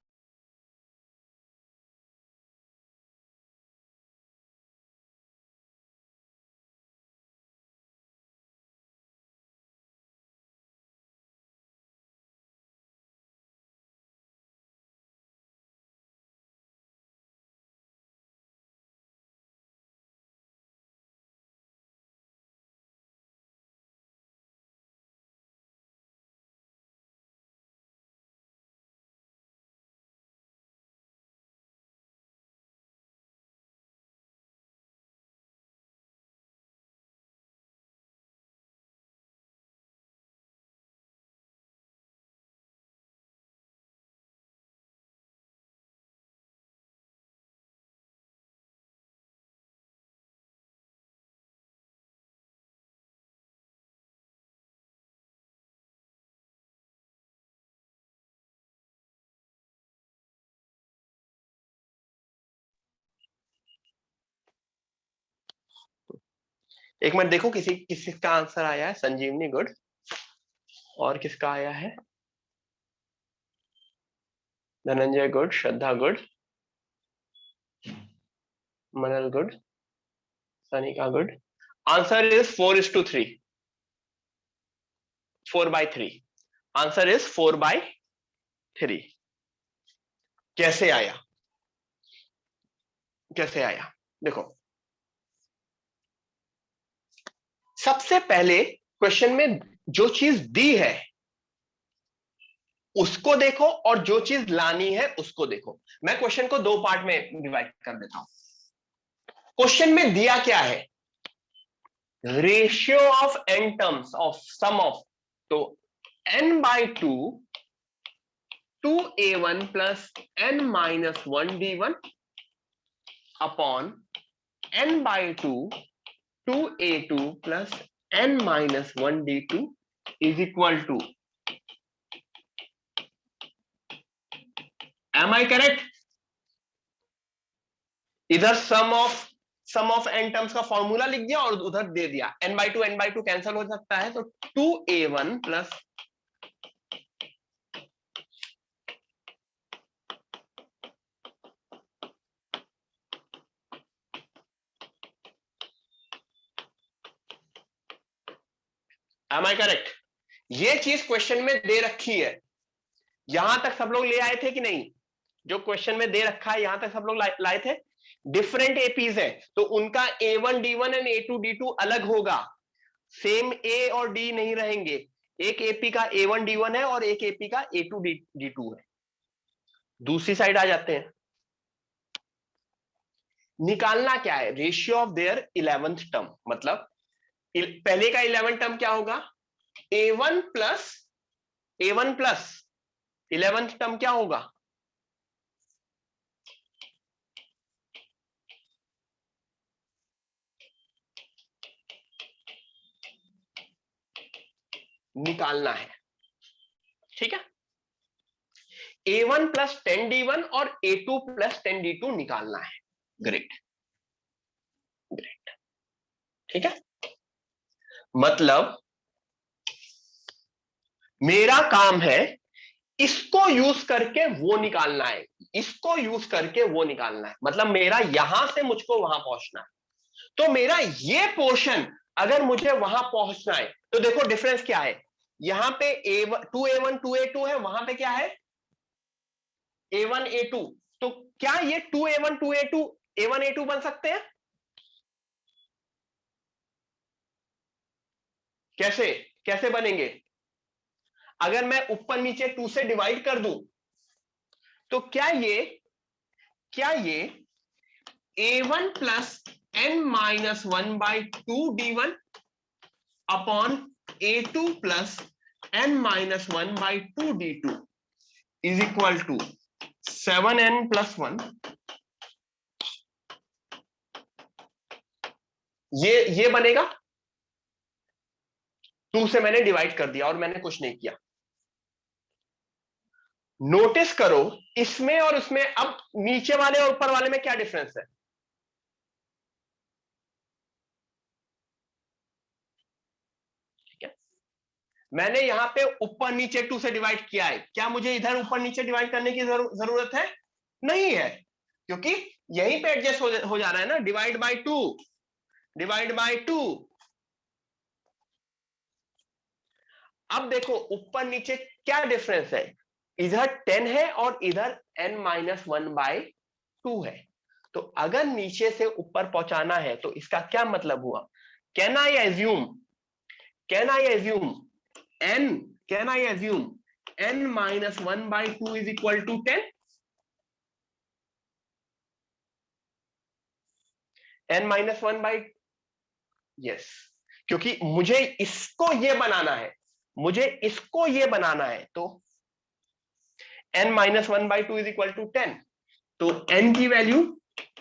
एक मिनट देखो किसका आंसर आया है। संजीवनी गुड। और किसका आया है? धनंजय गुड, श्रद्धा गुड, मनल good, Sanika good. Answer is 4:3, 4/3। Answer is 4/3। कैसे आया? कैसे आया? देखो, सबसे पहले क्वेश्चन में जो चीज दी है उसको देखो, और जो चीज लानी है उसको देखो। मैं क्वेश्चन को दो पार्ट में डिवाइड कर देता हूं। क्वेश्चन में दिया क्या है? Ratio of n terms of sum of, तो n/2 2a1 plus n-1 d1 upon n/2 2a2 plus n-1 d2 is equal to, am I correct? इधर सम ऑफ एन टर्म्स का फॉर्मूला लिख दिया और उधर दे दिया। n/2 कैंसिल हो सकता है, तो 2a1 plus M I correct? ये चीज क्वेश्चन में दे रखी है। यहां तक सब लोग ले आए थे कि नहीं? जो क्वेश्चन में दे रखा है यहां तक सब लोग लाए थे। डिफरेंट एपीज है तो उनका A1 D1 and A2 D2 अलग होगा। सेम ए और डी नहीं रहेंगे। एक एपी का A1 D1 है और एक एपी का A2 D2 है। दूसरी साइड आ जाते हैं। निकालना क्या है? Ratio of their 11th term. मतलब पहले का 11th टर्म क्या होगा? A1 प्लस 11th टर्म क्या होगा? निकालना है। ठीक है? A1 प्लस 10d1 और A2 प्लस 10d2 निकालना है। Great, great. ठीक है? मतलब मेरा काम है इसको यूज करके वो निकालना है, इसको यूज करके वो निकालना है। मतलब मेरा यहां से मुझको वहां पहुंचना है। तो मेरा ये पोर्शन अगर मुझे वहां पहुंचना है तो देखो डिफरेंस क्या है। यहां पे A1 2A2 है, वहां पे क्या है? A1 A2। तो क्या ये 2A1 2A2 A1 A2 बन सकते हैं? कैसे? कैसे बनेंगे? अगर मैं ऊपर नीचे 2 से डिवाइड कर दूं तो क्या ये A1 plus n-1/2 d1 upon A2 plus n-1/2 d2 is equal to 7n+1। ये बनेगा। 2 से मैंने डिवाइड कर दिया और मैंने कुछ नहीं किया। नोटिस करो इसमें और उसमें, अब नीचे वाले और ऊपर वाले में क्या डिफरेंस है? ठीक है? मैंने यहां पे ऊपर नीचे 2 से डिवाइड किया है। क्या मुझे इधर ऊपर नीचे डिवाइड करने की जरूरत है? नहीं है, क्योंकि यहीं पे एडजस्ट हो जा रहा है ना। Divide by 2, divide by 2। अब देखो ऊपर नीचे क्या डिफरेंस है। इधर 10 है और इधर n-1/2 है। तो अगर नीचे से ऊपर पहुंचाना है तो इसका क्या मतलब हुआ? Can I assume can I assume n can I assume n-1/2 is equal to 10? n-1/, yes. क्योंकि मुझे इसको ये बनाना है, मुझे इसको ये बनाना है, तो n-1/2 इज इक्वल टू 10। तो n की वैल्यू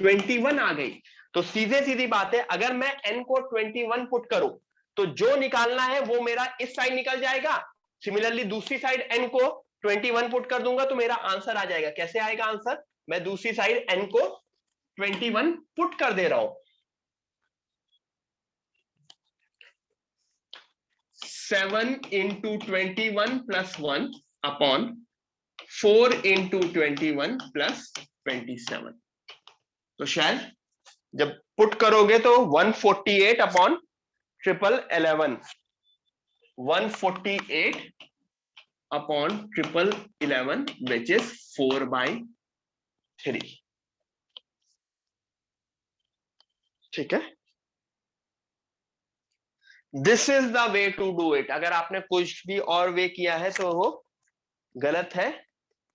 21 आ गई। तो सीधे सीधी बात है, अगर मैं n को 21 पुट करूं तो जो निकालना है वो मेरा इस साइड निकल जाएगा। सिमिलरली दूसरी साइड n को 21 पुट कर दूंगा तो मेरा आंसर आ जाएगा। कैसे आएगा आंसर? मैं दूसरी साइड n को 21 पुट कर दे रहा हूं। 7 into 21 plus 1 upon 4 into 21 plus 27। तो शायद जब पुट करोगे तो 148 upon triple 11, 148 upon triple 11 which is 4/3। ठीक है, this is the way to do it. अगर आपने कुछ भी और वे किया है तो वो गलत है।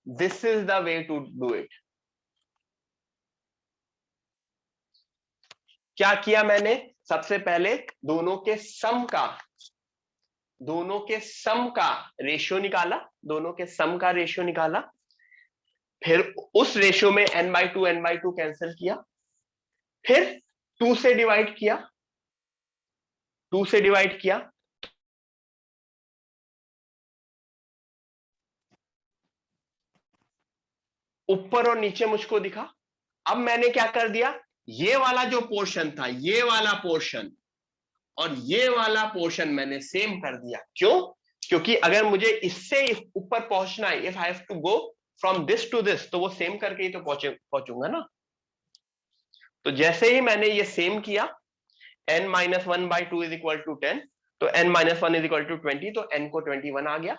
This is the way to do it. क्या किया मैंने? सबसे पहले दोनों के सम का रेशियो निकाला, दोनों के सम का रेशियो निकाला, फिर उस रेशियो में n/2 कैंसिल किया, फिर 2 से डिवाइड किया, 2 से डिवाइड किया, ऊपर और नीचे मुझको दिखा। अब मैंने क्या कर दिया, ये वाला जो पोर्शन था, ये वाला पोर्शन और ये वाला पोर्शन मैंने सेम कर दिया। क्यों? क्योंकि अगर मुझे इससे ऊपर पहुंचना है, if I have to go from this to this, तो वो सेम करके ही तो पहुंचूंगा ना। तो जैसे ही मैंने ये सेम किया, n-1/2 इज इक्वल टू 10, तो n-1 इज इक्वल टू 20, तो n को 21 आ गया।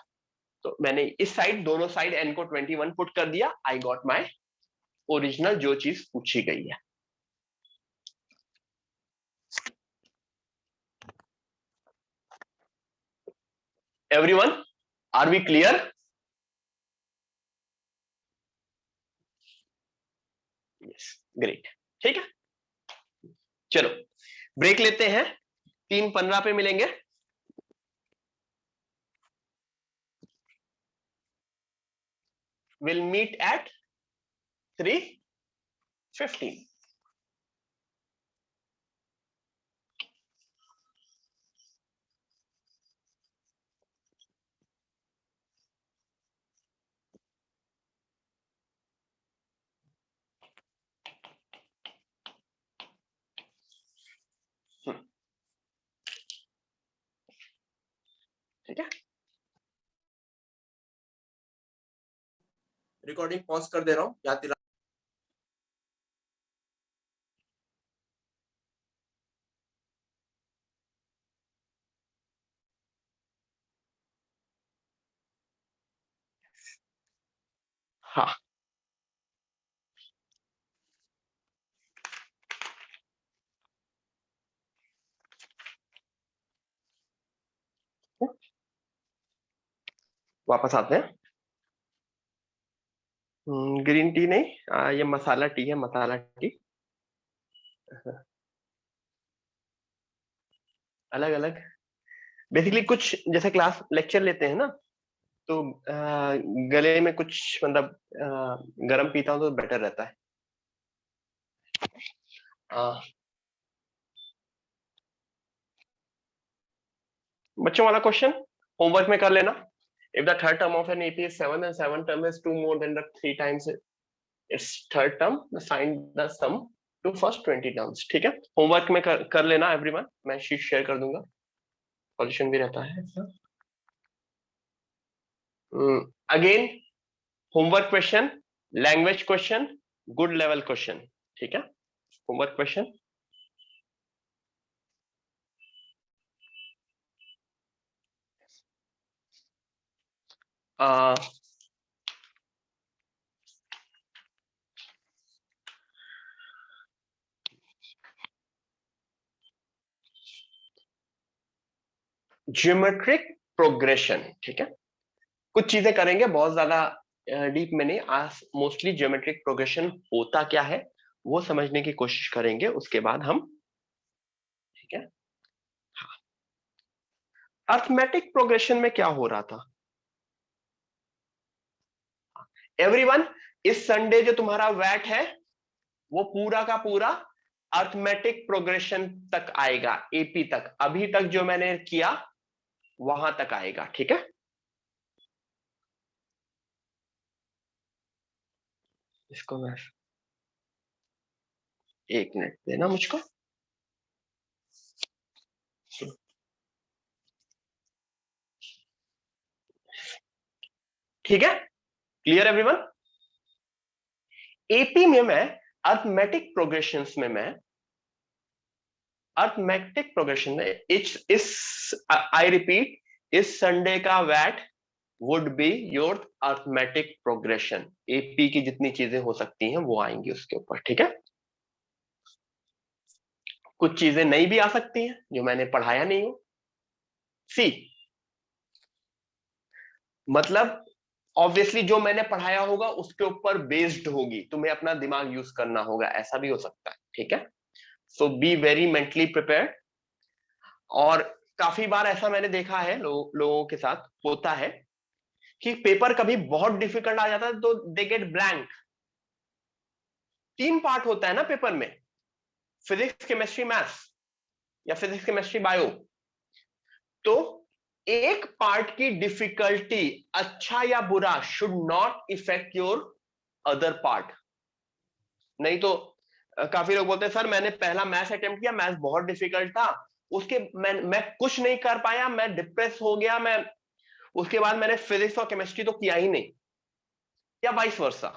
तो मैंने इस साइड, दोनों साइड n को 21 पुट कर दिया। आई गॉट माई ओरिजिनल जो चीज पूछी गई है। Everyone, are we clear? Yes, great. ठीक है, चलो ब्रेक लेते हैं, 3:15 पे मिलेंगे। Will meet at 3:15। ठीक है, रिकॉर्डिंग पॉज कर दे रहा हूं, याद दिला। हाँ, वापस आते हैं। ग्रीन टी नहीं, ये मसाला टी है, मसाला टी। अलग अलग, बेसिकली कुछ जैसे क्लास लेक्चर लेते हैं ना, तो गले में कुछ मतलब गर्म पीता हूं तो बेटर रहता है। बच्चों वाला क्वेश्चन होमवर्क में कर लेना। If the third term of an AP is 7 and 7 term is 2 more than the 3 times its third term, find the sum to first 20 terms। ठीक है, होमवर्क में कर लेना एवरीवन, मैं शीट शेयर कर दूंगा, सॉल्यूशन भी रहता है। Again homework question, language question, good level question. ठीक है, होमवर्क क्वेश्चन। Geometric progression. ठीक है, कुछ चीजें करेंगे, बहुत ज्यादा डीप में नहीं, आज मोस्टली ज्योमेट्रिक प्रोग्रेशन होता क्या है वो समझने की कोशिश करेंगे, उसके बाद हम। ठीक है, अर्थमेटिक प्रोग्रेशन में क्या हो रहा था एवरीवन? इस संडे जो तुम्हारा वैट है वो पूरा का पूरा अर्थमेटिक प्रोग्रेशन तक आएगा, एपी तक। अभी तक जो मैंने किया वहां तक आएगा। ठीक है, इसको मैं 1 मिनट देना मुझको। ठीक है, क्लियर एवरीवन? एपी में मैं अर्थमेटिक प्रोग्रेशंस में मैं अर्थमेटिक प्रोग्रेशन में इस आई रिपीट, इस संडे का वैट would be your arithmetic progression. AP की जितनी चीजें हो सकती हैं वो आएंगी उसके ऊपर, ठीक है? कुछ चीजें नहीं भी आ सकती हैं जो मैंने पढ़ाया नहीं हो। सी मतलब ऑब्वियसली जो मैंने पढ़ाया होगा उसके ऊपर बेस्ड होगी, तुम्हें अपना दिमाग यूज करना होगा, ऐसा भी हो सकता है, ठीक है? So be very mentally prepared. और काफी बार ऐसा मैंने देखा है लोगों के साथ होता है कि पेपर कभी बहुत डिफिकल्ट आ जाता है तो दे गेट ब्लैंक। 3 पार्ट होता है ना पेपर में, फिजिक्स केमिस्ट्री मैथ्स या फिजिक्स केमिस्ट्री बायो। तो एक पार्ट की डिफिकल्टी, अच्छा या बुरा, should not effect your other part. नहीं तो काफी लोग बोलते हैं सर मैंने पहला मैथ्स अटेम्प्ट किया, मैथ्स बहुत डिफिकल्ट था, उसके मैं कुछ नहीं कर पाया, मैं डिप्रेस हो गया, मैं उसके बाद मैंने फिजिक्स और केमिस्ट्री तो किया ही नहीं, या वाइस वर्सा,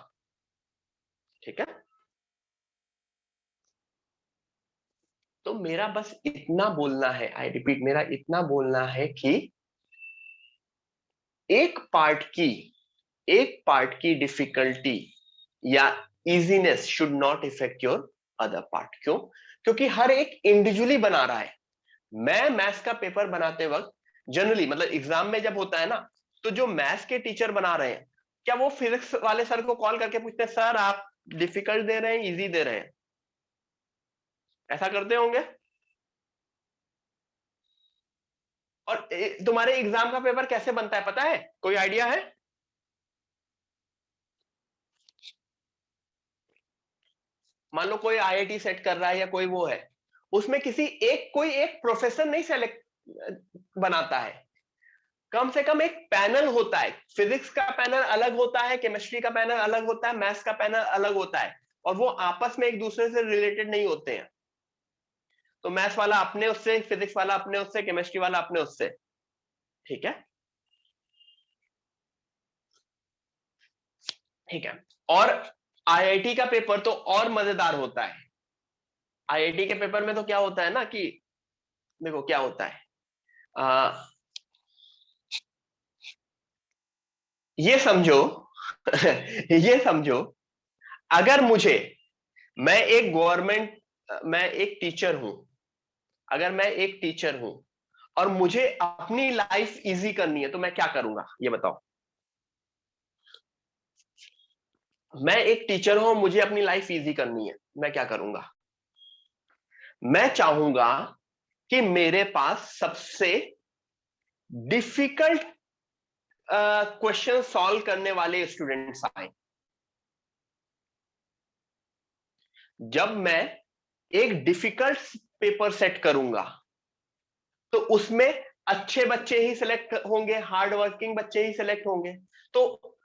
ठीक है? तो मेरा बस इतना बोलना है, आई रिपीट, मेरा इतना बोलना है कि एक पार्ट की एक पार्ट की डिफिकल्टी या easiness should not effect your other part. क्यों? क्योंकि हर एक इंडिविजुअली बना रहा है। मैं मैथ्स का पेपर बनाते वक्त जनरली, मतलब एग्जाम में जब होता है ना, तो जो मैथ्स के टीचर बना रहे हैं, क्या वो फिजिक्स वाले सर को कॉल करके पूछते हैं सर आप डिफिकल्ट दे रहे हैं इजी दे रहे हैं? ऐसा करते होंगे? और तुम्हारे एग्जाम का पेपर कैसे बनता है पता है? कोई आइडिया है? मान लो कोई आईआईटी सेट कर रहा है या कोई वो है, उसमें कोई एक प्रोफेसर नहीं सेलेक्ट बनाता है, कम से कम एक पैनल होता है। फिजिक्स का पैनल अलग होता है, केमिस्ट्री का पैनल अलग होता है, मैथ्स का पैनल अलग होता है, और वो आपस में एक दूसरे से रिलेटेड नहीं होते हैं। तो मैथ्स वाला अपने उससे, फिजिक्स वाला अपने उससे, केमिस्ट्री वाला अपने उससे, ठीक है? ठीक है। और आईआईटी का पेपर तो और मजेदार होता है। आईआईटी के पेपर में तो क्या होता है ना कि देखो क्या होता है, आ, ये समझो ये समझो, अगर मुझे, मैं एक गवर्नमेंट, मैं एक टीचर हूं, अगर मैं एक टीचर हूं और मुझे अपनी लाइफ इजी करनी है तो मैं क्या करूंगा ये बताओ? मैं एक टीचर हूं, मुझे अपनी लाइफ इजी करनी है, मैं क्या करूंगा? मैं चाहूंगा कि मेरे पास सबसे डिफिकल्ट क्वेश्चन सॉल्व करने वाले स्टूडेंट्स आए। जब मैं एक डिफिकल्ट पेपर सेट करूंगा तो उसमें अच्छे बच्चे ही सिलेक्ट होंगे, हार्ड वर्किंग बच्चे ही सिलेक्ट होंगे। तो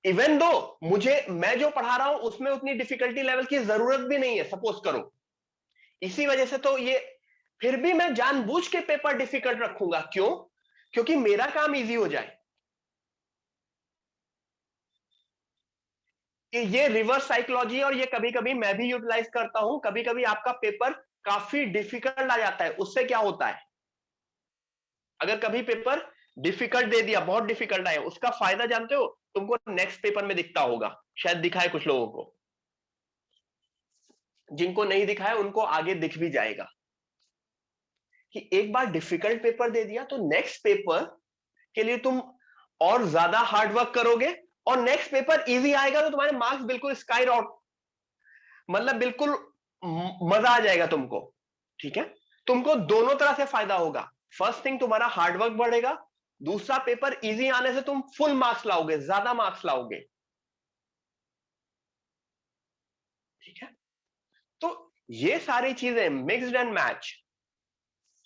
इवन दो मुझे, मैं जो पढ़ा रहा हूं उसमें उतनी डिफिकल्टी लेवल की जरूरत भी नहीं है, सपोज करो, इसी वजह से तो ये, फिर भी मैं जानबूझ के पेपर डिफिकल्ट रखूंगा। क्यों? क्योंकि मेरा काम इजी हो जाए। कि ये रिवर्स साइकोलॉजी है और ये कभी कभी मैं भी यूटिलाइज करता हूं। कभी कभी आपका पेपर काफी डिफिकल्ट आ जाता है, उससे क्या होता है, अगर कभी पेपर डिफिकल्ट दे दिया, बहुत डिफिकल्ट आया, उसका फायदा जानते हो? तुमको नेक्स्ट पेपर में दिखता होगा, शायद दिखा है कुछ लोगों को, जिनको नहीं दिखा है उनको आगे दिख भी जाएगा कि एक बार डिफिकल्ट पेपर दे दिया तो नेक्स्ट पेपर के लिए तुम और ज्यादा हार्ड वर्क करोगे, और नेक्स्ट पेपर इजी आएगा तो तुम्हारे मार्क्स बिल्कुल स्काई रॉक, मतलब बिल्कुल मजा आ जाएगा तुमको, ठीक है? तुमको दोनों तरह से फायदा होगा। फर्स्ट थिंग, तुम्हारा हार्डवर्क बढ़ेगा। दूसरा, पेपर इजी आने से तुम फुल मार्क्स लाओगे, ज्यादा मार्क्स लाओगे, ठीक है? तो ये सारी चीजें मिक्स्ड एंड मैच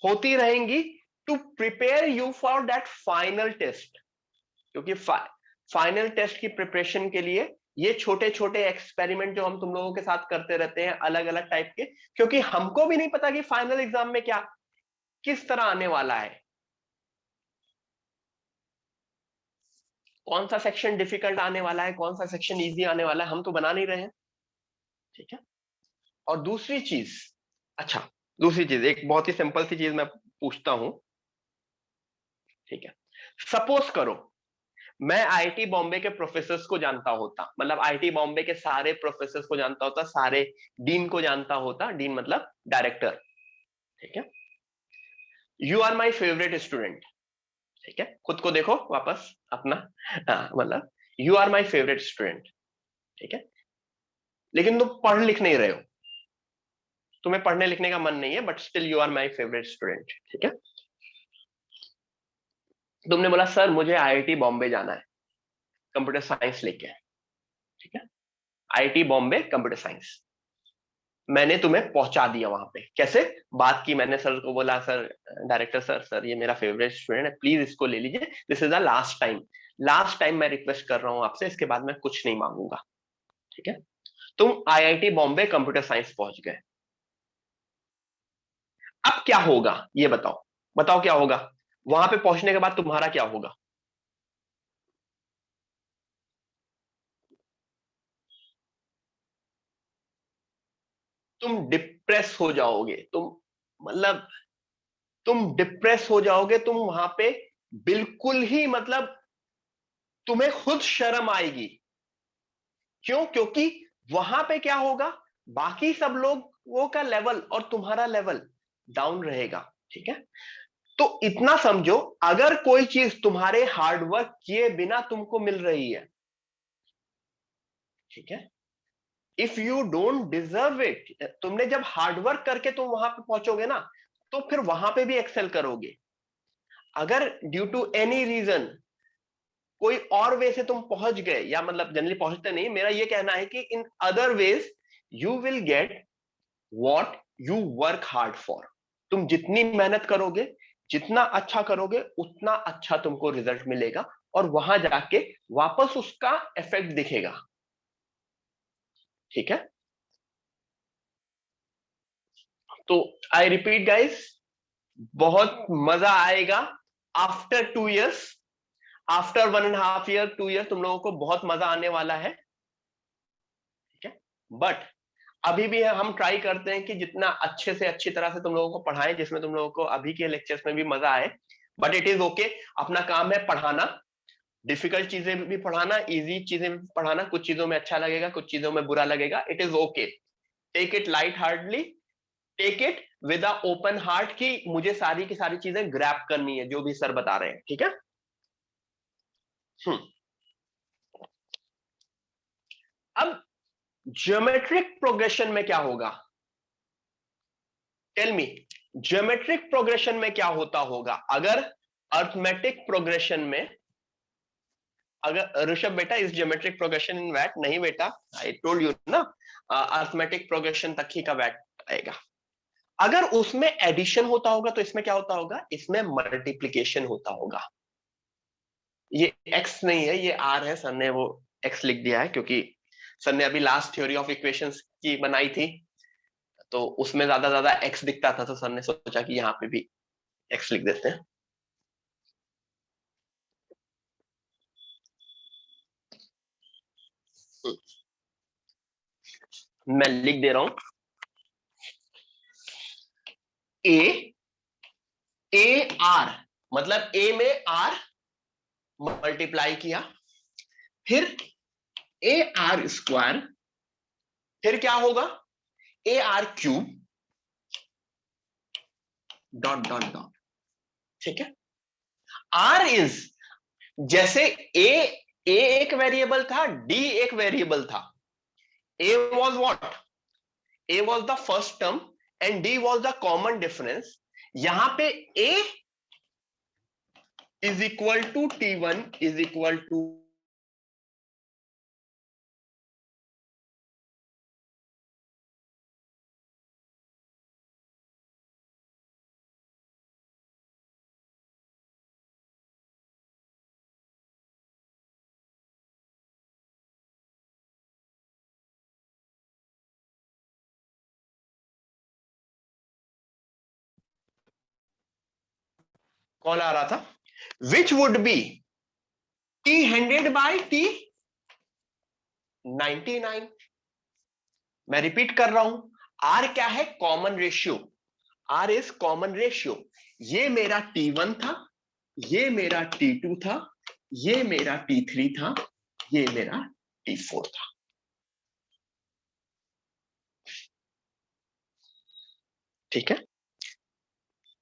होती रहेंगी to prepare you for that final test. क्योंकि फाइनल टेस्ट की प्रिपरेशन के लिए ये छोटे छोटे एक्सपेरिमेंट जो हम तुम लोगों के साथ करते रहते हैं, अलग अलग टाइप के, क्योंकि हमको भी नहीं पता कि फाइनल एग्जाम में क्या किस तरह आने वाला है। कौन सा सेक्शन डिफिकल्ट आने वाला है, कौन सा सेक्शन इजी आने वाला है, हम तो बना नहीं रहे हैं। ठीक है। और दूसरी चीज, अच्छा दूसरी चीज, एक बहुत ही सिंपल सी चीज मैं पूछता हूं। ठीक है, सपोज करो मैं आईआईटी बॉम्बे के प्रोफेसर्स को जानता होता, मतलब आईआईटी बॉम्बे के सारे प्रोफेसर्स को जानता होता, सारे डीन को जानता होता, डीन मतलब डायरेक्टर। ठीक है, you are my favourite student. ठीक है, खुद को देखो वापस अपना, हाँ, मतलब you are my favourite student. ठीक है, लेकिन तुम पढ़ लिख नहीं रहे हो, तुम्हें पढ़ने लिखने का मन नहीं है, but still you are my favourite student. ठीक है, तुमने बोला सर मुझे आईआईटी बॉम्बे जाना है कंप्यूटर साइंस लेके। ठीक है, आईआईटी बॉम्बे कंप्यूटर साइंस, मैंने तुम्हें पहुंचा दिया वहां पे। कैसे? बात की मैंने, सर को बोला सर, डायरेक्टर सर, सर ये मेरा फेवरेट स्टूडेंट है, प्लीज इसको ले लीजिए, this is the last time, last time मैं रिक्वेस्ट कर रहा हूं आपसे, इसके बाद मैं कुछ नहीं मांगूंगा। ठीक है, तुम आईआईटी बॉम्बे कंप्यूटर साइंस पहुंच गए। अब क्या होगा ये बताओ, बताओ क्या होगा वहां पे पहुंचने के बाद, तुम्हारा क्या होगा? तुम डिप्रेस हो जाओगे, तुम मतलब तुम डिप्रेस हो जाओगे, तुम वहां पे बिल्कुल ही मतलब तुम्हें खुद शर्म आएगी। क्यों? क्योंकि वहां पे क्या होगा, बाकी सब लोगों का लेवल और तुम्हारा लेवल डाउन रहेगा। ठीक है, तो इतना समझो, अगर कोई चीज तुम्हारे हार्डवर्क किए बिना तुमको मिल रही है, ठीक है, if you don't deserve it, तुमने जब हार्डवर्क करके तुम वहां पे पहुंचोगे ना, तो फिर वहां पे भी एक्सेल करोगे। अगर ड्यू टू एनी रीजन कोई और वे से तुम पहुंच गए, या मतलब जनरली पहुंचते नहीं, मेरा ये कहना है कि in other ways you will get what you work hard for. तुम जितनी मेहनत करोगे, जितना अच्छा करोगे, उतना अच्छा तुमको रिजल्ट मिलेगा, और वहां जाके वापस उसका इफेक्ट दिखेगा। ठीक है, तो आई रिपीट गाइस, बहुत मजा आएगा after 2 years, after 1.5 year 2 year तुम लोगों को बहुत मजा आने वाला है। ठीक है, बट अभी भी हम ट्राई करते हैं कि जितना अच्छे से अच्छी तरह से तुम लोगों को पढ़ाएं, जिसमें तुम लोगों को अभी के लेक्चर्स में भी मजा आए। बट इट इज ओके, अपना काम है पढ़ाना, डिफिकल्ट चीजें भी पढ़ाना, इजी चीजें भी पढ़ाना, कुछ चीजों में अच्छा लगेगा, कुछ चीजों में बुरा लगेगा, it is okay. Take it light hardly, take it with a open heart, कि मुझे सारी की सारी चीजें ग्रैप करनी है जो भी सर बता रहे हैं। ठीक है, हम्म। अब ज्योमेट्रिक प्रोग्रेशन में क्या होगा? टेल मी, ज्योमेट्रिक प्रोग्रेशन में क्या होता होगा अगर अर्थमेटिक प्रोग्रेशन में, अगर ऋषभ बेटा इस ज्योमेट्रिक प्रोग्रेशन इन वैट नहीं बेटा, आई टोल्ड यू ना, अर्थमेटिक प्रोग्रेशन तक ही का वैट आएगा। अगर उसमें एडिशन होता होगा तो इसमें क्या होता होगा? इसमें मल्टीप्लीकेशन होता होगा। ये एक्स नहीं है, ये आर है, सर ने वो एक्स लिख दिया है क्योंकि सर ने अभी लास्ट थ्योरी ऑफ इक्वेशंस की बनाई थी, तो उसमें ज्यादा ज्यादा एक्स दिखता था, तो सर ने सोचा कि यहाँ पे भी एक्स लिख देते हैं। मैं लिख दे रहा हूं, ए, ए आर, मतलब ए में आर मल्टीप्लाई किया, फिर ए आर स्क्वायर, फिर क्या होगा? ए r cube, dot dot dot. ठीक है, आर इज, जैसे ए एक वेरिएबल था, डी एक वेरिएबल था। A was what? A was the first term and d was the common difference. यहां पे a is equal to T1 is equal to, call आ रहा था, which would be T100 by T99। मैं repeat कर रहा हूं, R क्या है? Common ratio. R is common ratio. ये मेरा T1 था, ये मेरा T2 था, ये मेरा T3 था, ये मेरा T4 था। ठीक है।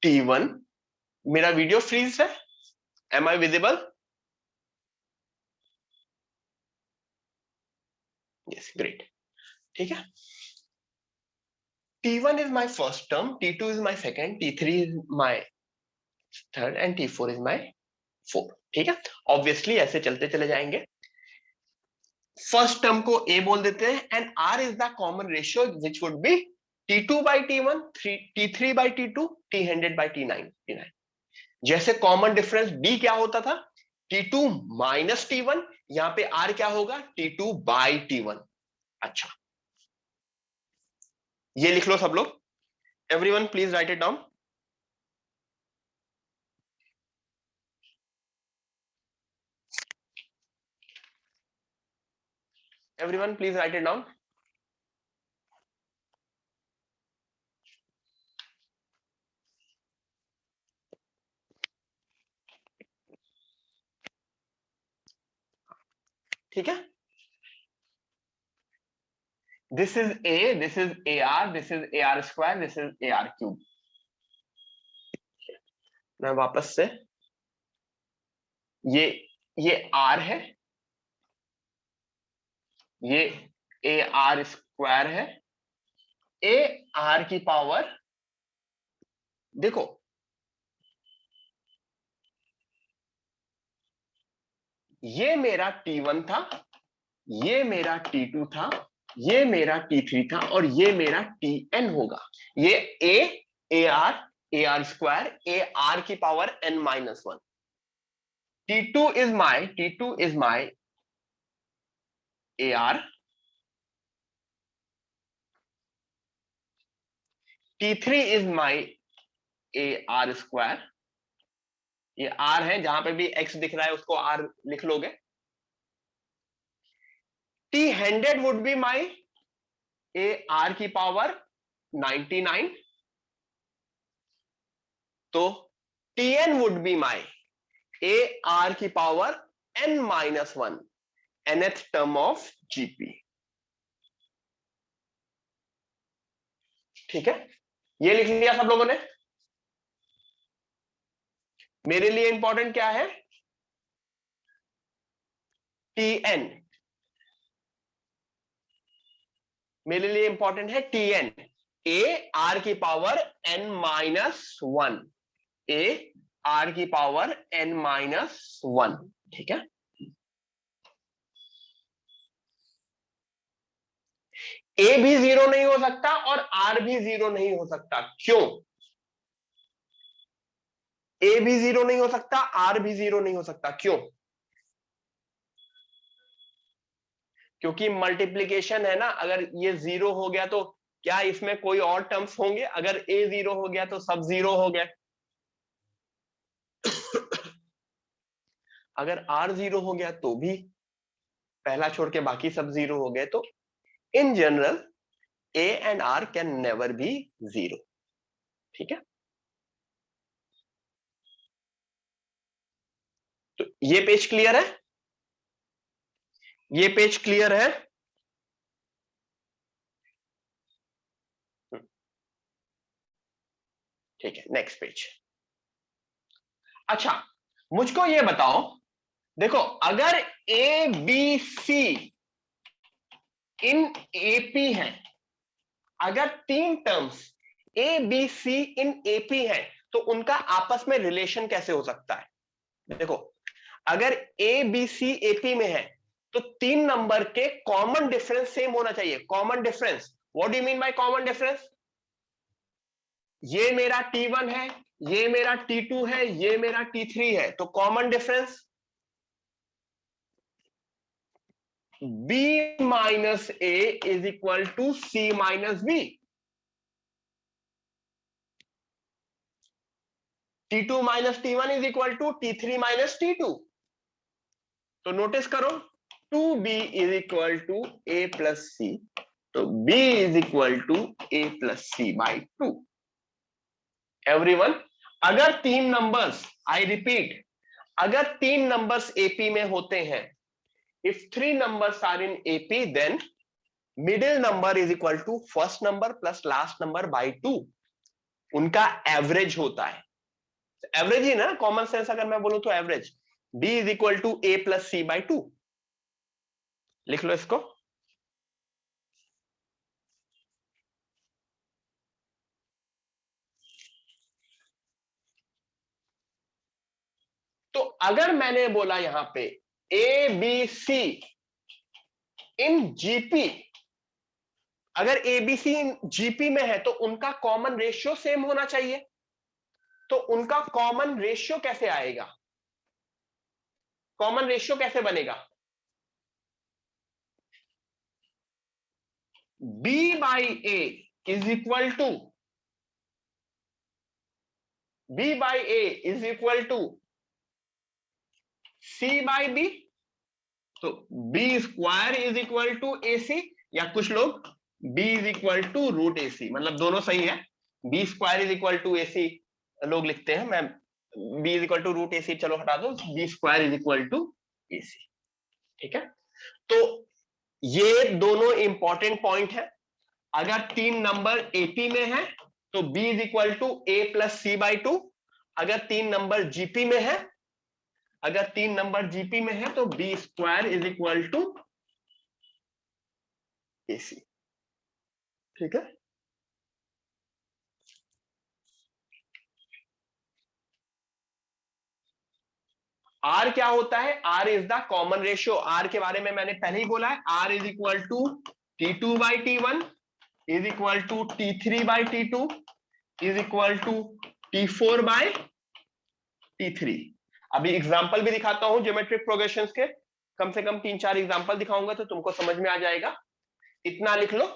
T1, मेरा वीडियो फ्रीज है, am I visible? Yes, great. ठीक है। T1 is my first term, T2 is my second, T3 is my third and T4 is my fourth। ठीक है। ऑब्वियसली ऐसे चलते चले जाएंगे। फर्स्ट टर्म को A बोल देते हैं, and R is the common ratio which would be T2 by T1, T3 by T2, T100 by T99। जैसे कॉमन डिफरेंस D क्या होता था? T2 minus T1। यहां पे R क्या होगा? T2 by T1। अच्छा, ये लिख लो सब लोग। Everyone please write it down. Everyone please write it down. ठीक है। This is A, this is AR, this is AR square, this is AR cube. मैं वापस से, ये R है, ये AR स्क्वायर है, AR की पावर, देखो ये मेरा T1 था, ये मेरा T2 था, ये मेरा T3 था, और ये मेरा Tn होगा। ये AR, AR स्क्वायर, AR की power n-1। T2 is my AR, T3 is my AR square. ये R है, जहां पे भी X दिख रहा है उसको R लिख लोगे। T100 would be my AR की पावर 99, तो Tn would be my AR की power n-1, nth term of GP। ठीक है, ये लिख लिया सब लोगों ने? मेरे लिए इंपॉर्टेंट क्या है? Tn। मेरे लिए इंपॉर्टेंट है Tn, AR की पावर n-1, AR की पावर n-1। ठीक है। A भी जीरो नहीं हो सकता और R भी जीरो नहीं हो सकता। क्यों? A भी जीरो नहीं हो सकता, R भी जीरो नहीं हो सकता। क्यों? क्योंकि मल्टीप्लीकेशन है ना। अगर ये जीरो हो गया तो क्या इसमें कोई और टर्म्स होंगे? अगर A जीरो हो गया तो सब जीरो हो गए। अगर R जीरो हो गया तो भी पहला छोड़ के बाकी सब जीरो हो गए। तो in general A and R can never be zero. ठीक है। तो ये पेज क्लियर है? ये पेज क्लियर है? ठीक है, नेक्स्ट पेज। अच्छा, मुझको ये बताओ, देखो अगर ए बी सी इन एपी है, अगर तीन terms A B C in AP है, तो उनका आपस में रिलेशन कैसे हो सकता है? देखो, अगर ए बी सी एपी में है तो तीन नंबर के कॉमन डिफरेंस सेम होना चाहिए। Common difference, what do you mean by common difference? ये मेरा T1 है, ये मेरा T2 है, ये मेरा T3 है, तो common difference B minus A is equal to C minus B। T2 minus T1 is equal to T3 minus T2। तो नोटिस करो 2b is equal to a plus c, तो b is equal to a plus C by 2। Everyone, अगर तीन numbers, I repeat, अगर तीन numbers AP में होते हैं, if three numbers are in AP, then middle number is equal to first number plus last number by 2, उनका average होता है। एवरेज ही ना, कॉमन सेंस अगर मैं बोलूं तो average, b is equal to a plus C by 2। लिख लो इसको। तो अगर मैंने बोला यहां पे A B C in GP, अगर एबीसी जीपी में है तो उनका कॉमन रेशियो सेम होना चाहिए। तो उनका कॉमन रेशियो कैसे आएगा, कॉमन रेशियो कैसे बनेगा? b by a is equal to, b by a is equal to c by b, तो b square is equal to a c, या कुछ लोग b is equal to root a c, मतलब दोनों सही है। b square is equal to a c लोग लिखते हैं, मैं b is equal to root a c चलो हटा दो, b square is equal to a c. ठीक है, तो ये दोनों इंपॉर्टेंट पॉइंट है। अगर तीन नंबर एपी में है तो b is equal to a plus C by 2। अगर तीन नंबर जीपी में है, अगर तीन नंबर जीपी में है तो b square is equal to a c. ठीक है, आर क्या होता है? R is the common ratio. R के बारे में मैंने पहले ही बोला है, r is equal to T2 by T1 is equal to T3 by T2 is equal to T4 by T3। अभी एग्जांपल भी दिखाता हूं ज्योमेट्रिक प्रोग्रेशंस के, कम से कम 3-4 एग्जांपल दिखाऊंगा तो तुमको समझ में आ जाएगा। इतना लिख लो,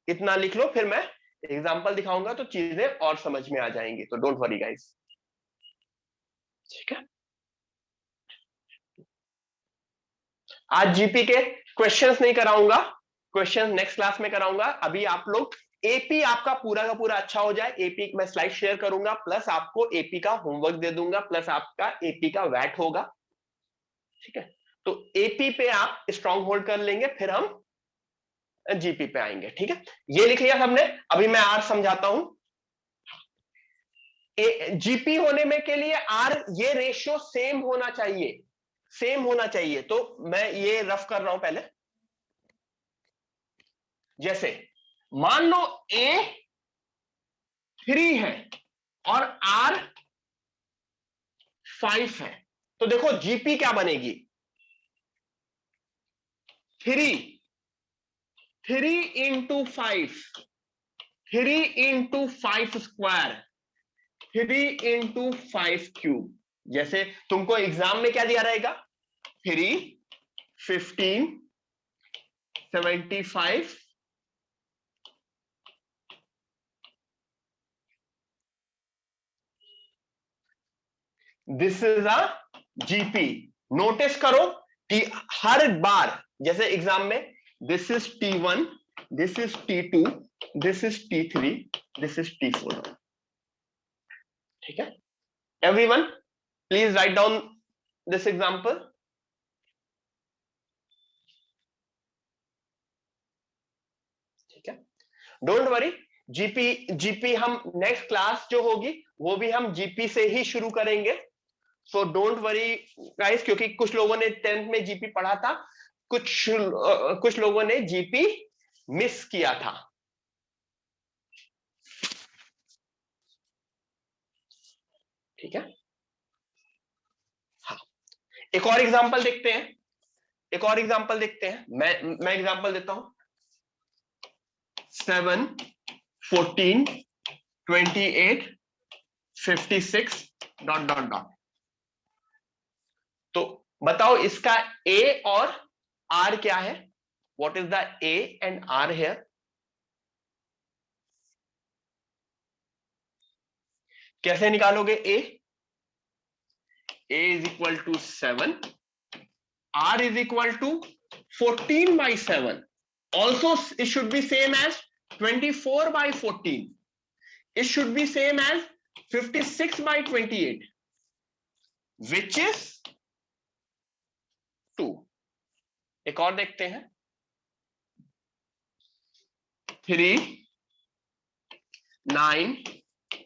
इतना लिख लो, फिर मैं एग्जांपल दिखाऊंगा तो चीजें और समझ में आ जाएंगी, तो डोंट वरी गाइस। ठीक है, आज जीपी के क्वेश्चंस नहीं कराऊंगा, क्वेश्चंस नेक्स्ट क्लास में कराऊंगा। अभी आप लोग एपी आपका पूरा का पूरा अच्छा हो जाए, एपी मैं स्लाइड शेयर करूंगा, प्लस आपको एपी का होमवर्क दे दूंगा, प्लस आपका एपी का वैट होगा। ठीक है, तो एपी पे आप स्ट्रांग होल्ड कर लेंगे, फिर हम जीपी पे आएंगे। ठीक है, ये लिख लिया सबने? अभी मैं आर समझाता हूं। जीपी होने में के लिए आर ये रेशियो सेम होना चाहिए, सेम होना चाहिए। तो मैं ये रफ कर रहा हूं पहले। जैसे मान लो ए 3 है और आर 5 है, तो देखो जीपी क्या बनेगी? 3 into 5, 3 into 5 square, 3 into 5 cube. जैसे तुमको एग्जाम में क्या दिया रहेगा? 3, 15, 75, this is a GP. Notice करो कि हर बार जैसे एग्जाम में this is T1, this is T2, this is T3, this is T4। ठीक है, everyone please write down this example. ठीक है, डोंट वरी, जीपी हम नेक्स्ट क्लास जो होगी वो भी हम जीपी से ही शुरू करेंगे। सो डोंट वरी गाइस, क्योंकि कुछ लोगों ने 10th में जीपी पढ़ा था, कुछ लोगों ने जीपी मिस किया था। ठीक है, हाँ, एक और एग्जांपल देखते हैं, एक और एग्जांपल देखते हैं। मैं एग्जांपल देता हूं। 7, 14, 28, 56 डॉट डॉट डॉट। तो बताओ इसका ए और आर क्या है? What is the a and r here? कैसे निकालोगे a? A is equal to 7 R is equal to 14 by 7. Also, it should be same as 24 by 14. It should be same as 56 by 28, which is 2. एक और देखते हैं, 3, 9,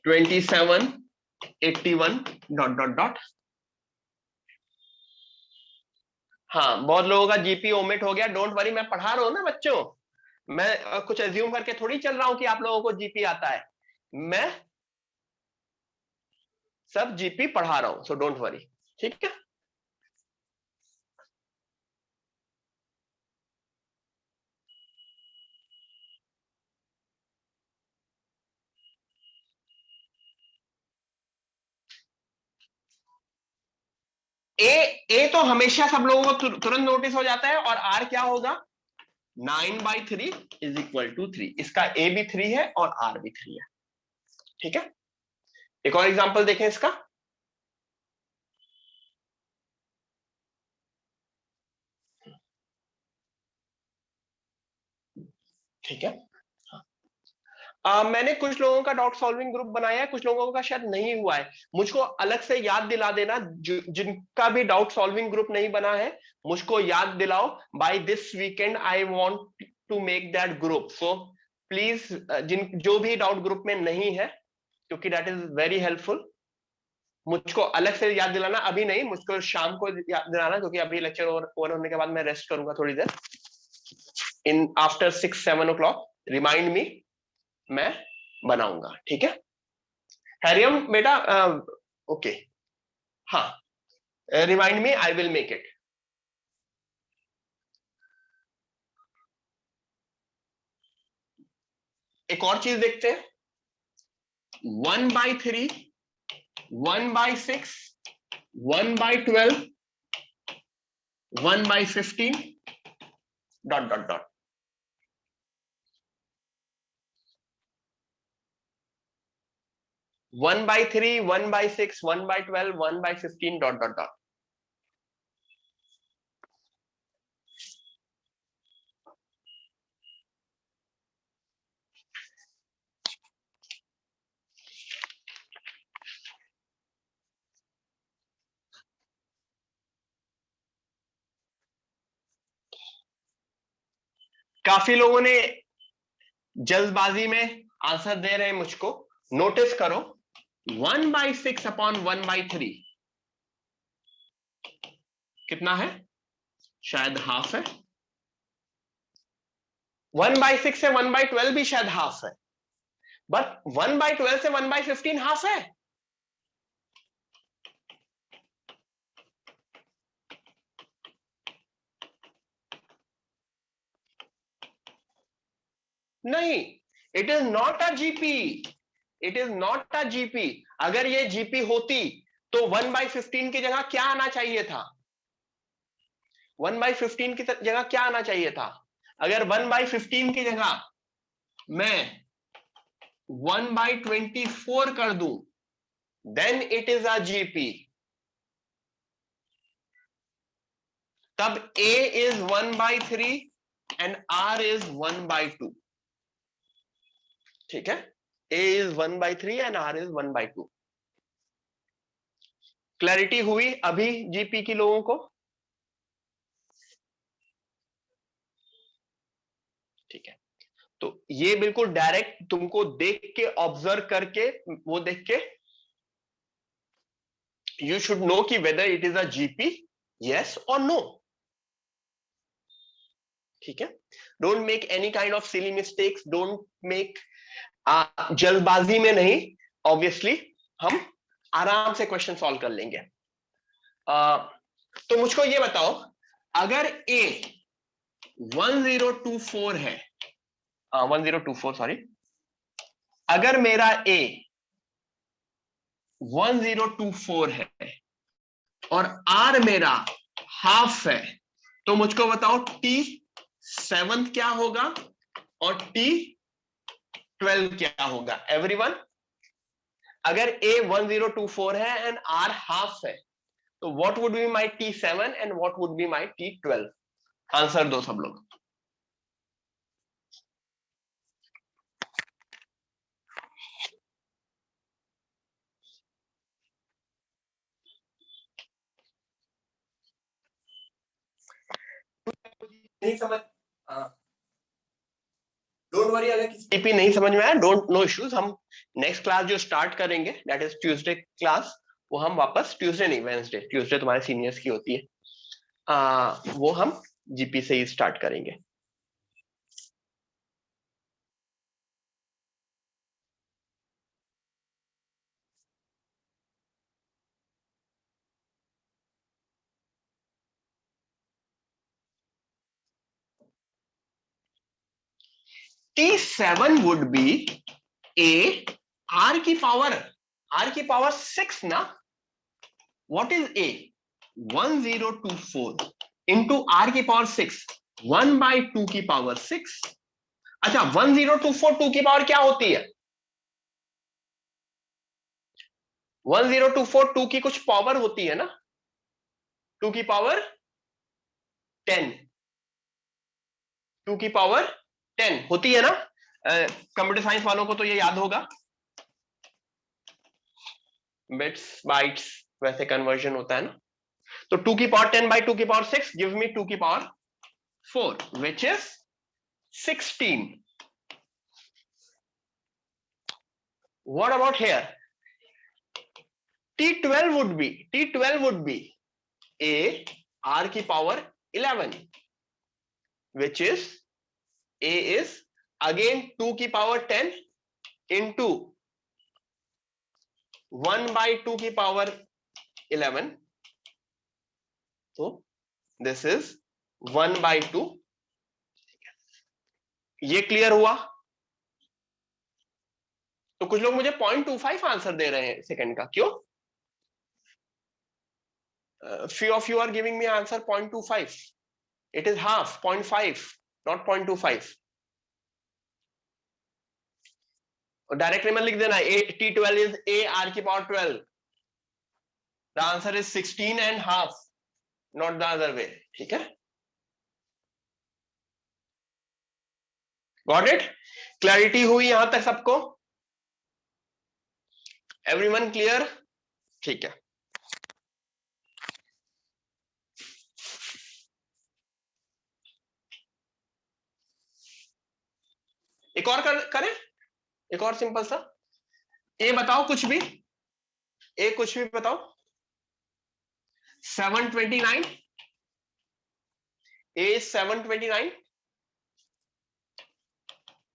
27, 81 dot dot dot. हाँ, बहुत लोगों का जीपी ओमिट हो गया. डोंट वरी, मैं पढ़ा रहा हूं ना बच्चों. मैं कुछ एज्यूम करके थोड़ी चल रहा हूं कि आप लोगों को जीपी आता है. मैं सब जीपी पढ़ा रहा हूं, सो डोंट वरी. ठीक है. ए तो हमेशा सब लोगों को तुरंत नोटिस हो जाता है. और आर क्या होगा? 9/3 इज इक्वल टू 3. इसका ए भी 3 है और आर भी 3 है. ठीक है. एक और एग्जांपल देखें इसका. ठीक है. मैंने कुछ लोगों का डाउट सॉल्विंग ग्रुप बनाया है, कुछ लोगों का शायद नहीं हुआ है. मुझको अलग से याद दिला देना, जिनका भी डाउट सॉल्विंग ग्रुप नहीं बना है, मुझको याद दिलाओ. By this weekend I want to make that group. So please, जो भी डाउट ग्रुप में नहीं है, क्योंकि दैट इज वेरी हेल्पफुल, मुझको अलग से याद दिलाना. अभी नहीं, मुझको शाम को याद दिलाना, क्योंकि अभी लेक्चर ओवर होने के बाद मैं रेस्ट करूंगा थोड़ी देर. In after 6-7 o'clock remind me, मैं बनाऊंगा. ठीक है. हैरियम बेटा, ओके, हाँ, remind me, I will make it. एक और चीज देखते हैं. 1/3, 1/6, 1/12, 1/15 dot dot dot. 1/3, 1/6, 1/12, 1/15 dot dot dot. काफी लोगों ने जल्दबाजी में आंसर दे रहे हैं मुझको. नोटिस करो, 1/6 अपॉन 1/3 कितना है? शायद हाफ है. 1/6 से 1/12 भी शायद हाफ है. बट 1/12 से 1/15 हाफ है. नहीं, it is not a GP. It is not a GP. अगर ये जीपी होती तो 1/15 की जगह क्या आना चाहिए था? 1/15 की जगह क्या आना चाहिए था? अगर 1/15 की जगह मैं 1/24 कर दूं, then it is a GP. तब A is 1/3 and R is 1/2. ठीक है. A is 1/3 and R is 1/2. Clarity हुई अभी जीपी की लोगों को? ठीक है. तो ये बिल्कुल डायरेक्ट तुमको देख के, ऑब्जर्व करके, वो देख के यू शुड नो कि whether it is a GP, yes और नो. ठीक है. Don't make any kind of silly mistakes. Don't make, जल्दबाजी में नहीं. ऑब्वियसली हम आराम से क्वेश्चन सॉल्व कर लेंगे. तो मुझको ये बताओ, अगर A 1024 है, 1024 सॉरी, अगर मेरा A 1024 है और R मेरा हाफ है, तो मुझको बताओ T7 क्या होगा और T12 क्या होगा? एवरीवन, अगर A 1024 है एंड R हाफ है, तो what would be my T7 and what would be my T12? Answer दो सब लोग। नहीं समझ, डोंट वरी, अगर किसी टीपी नहीं समझ में आया, डोंट, नो इश्यूज। हम नेक्स्ट क्लास जो स्टार्ट करेंगे दैट इज ट्यूसडे क्लास, वो हम वापस, ट्यूसडे नहीं वेंसडे, ट्यूसडे तुम्हारे सीनियर्स की होती है, वो हम जीपी से ही स्टार्ट करेंगे। T7 would be a r की पावर 6 ना। What is a? 1024 into r की पावर 6, 1/2 की पावर 6। अच्छा, 1024 2 की पावर क्या होती है? 1024 2 की कुछ पावर होती है ना, 2 की पावर 10, 2 की पावर 10 होती है ना। कंप्यूटर साइंस वालों को तो ये याद होगा, बिट्स बाइट्स वैसे कन्वर्जन होता है ना। तो 2 की पावर 10 बाई 2 की पावर 6 गिव मी 2 की power 4 which is 16. What about here? T12 would be a r की power 11 which is a is again 2 की पावर 10 into 1/2 की पावर 11, तो this is 1/2। ये क्लियर हुआ? तो कुछ लोग मुझे 0.25 आंसर दे रहे हैं सेकंड का, क्यों? Few of you are giving me answer 0.25. It is half, 0.5, not 0.25. Directly में लिख देना T12 is a r की power 12। The answer is 16 and half, not the other way। ठीक है, गॉट इट? क्लैरिटी हुई यहां तक सबको? Everyone clear? ठीक है, एक और करें, एक और सिंपल सा। ए बताओ कुछ भी, ए कुछ भी बताओ। 729, A is 729,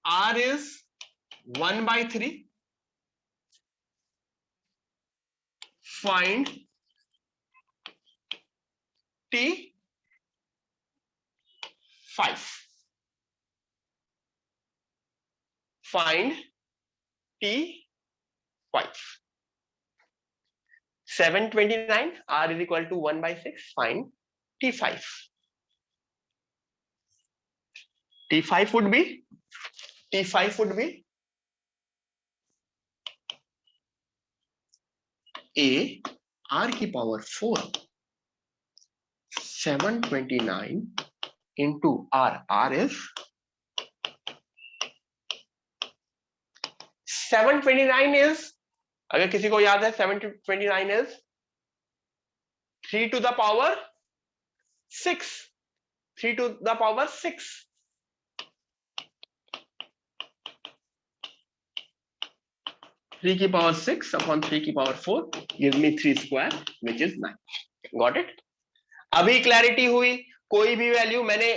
R is 1/3, find T5, find T5। 729, R is equal to 1/6, find T5। T5 would be, T5 would be A R की power 4, 729 into R, R is 729 is, अगर किसी को याद है 729 is 3 to the power 6, 3 to the power 6। Three की power 6 upon 3 की power 4 gives me 3 square which is 9। Got it? अभी clarity हुई? कोई भी वैल्यू मैंने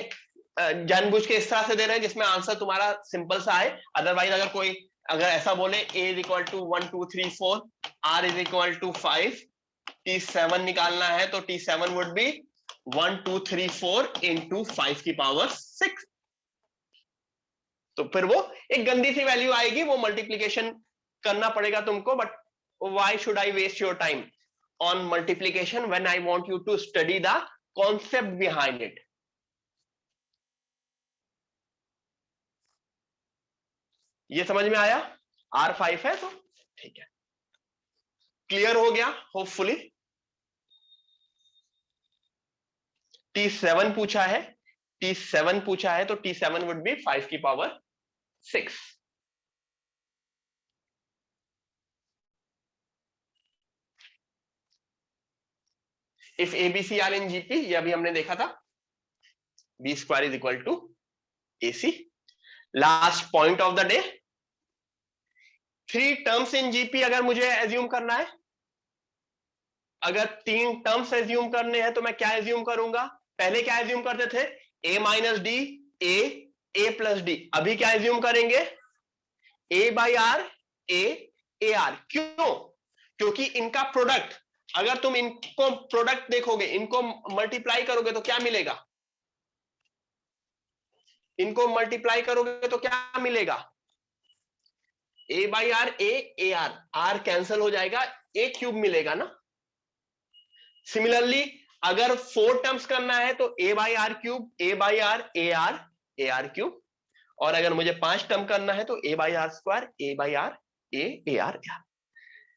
जानबूझ के इस तरह से दे रहे हैं जिसमें आंसर तुम्हारा सिंपल सा आए। अदरवाइज अगर कोई अगर ऐसा बोले A is equal to 1 2 3 4, R is equal to 5, T7 निकालना है तो T7 would be 1 2 3 4 into 5 की पावर 6। तो फिर वो एक गंदी सी वैल्यू आएगी, वो मल्टीप्लीकेशन करना पड़ेगा तुमको। But why should I waste your time on multiplication when I want you to study the concept behind it? ये समझ में आया? R5 है तो ठीक है, क्लियर हो गया होपफुली। T7 पूछा है, T7 पूछा है, तो T7 वुड बी 5 की power 6. If ABC are in GP, ये अभी हमने देखा था, B square is equal to AC. Last point of the day, 3 terms in GP अगर मुझे एज्यूम करना है, अगर 3 टर्म्स एज्यूम करने हैं तो मैं क्या एज्यूम करूंगा? पहले क्या एज्यूम करते थे? A minus D, A plus D. अभी क्या एज्यूम करेंगे? A by are, A R. क्यों? क्योंकि इनका प्रोडक्ट, अगर तुम इनको प्रोडक्ट देखोगे, इनको मल्टीप्लाई करोगे तो क्या मिलेगा? इनको मल्टीप्लाई करोगे तो क्या मिलेगा? A by are, A R. R cancel हो जाएगा, ए क्यूब मिलेगा ना. सिमिलरली अगर 4 टर्म्स करना है तो a by r cube, a by are, A r cube. और अगर मुझे 5 टर्म करना है तो a by r square, a by are, A R.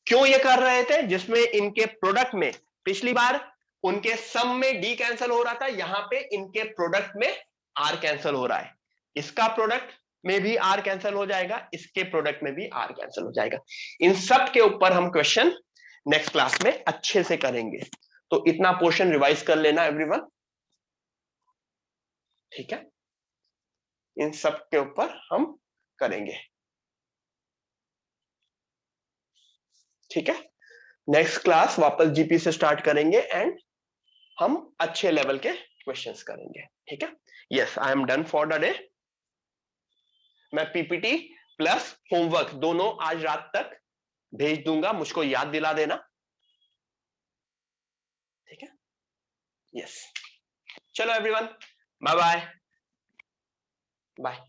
क्यों ये कर रहे थे? जिसमें इनके प्रोडक्ट में, पिछली बार उनके सम में डी कैंसिल हो रहा था, यहां पे इनके प्रोडक्ट में आर कैंसिल हो रहा है. इसका प्रोडक्ट में भी आर कैंसिल हो जाएगा, इसके प्रोडक्ट में भी आर कैंसिल हो जाएगा. इन सब के ऊपर हम क्वेश्चन नेक्स्ट क्लास में अच्छे से करेंगे. तो इतना पोर्शन रिवाइज कर लेना एवरीवन, ठीक है? इन सब के ऊपर हम करेंगे, ठीक है? नेक्स्ट क्लास वापस जीपी से स्टार्ट करेंगे एंड हम अच्छे लेवल के क्वेश्चंस करेंगे, ठीक है? Yes, I am done for the day. मैं पीपीटी प्लस होमवर्क दोनों आज रात तक भेज दूंगा, मुझको याद दिला देना, ठीक है? यस, चलो एवरीवन, बाय बाय. बाय.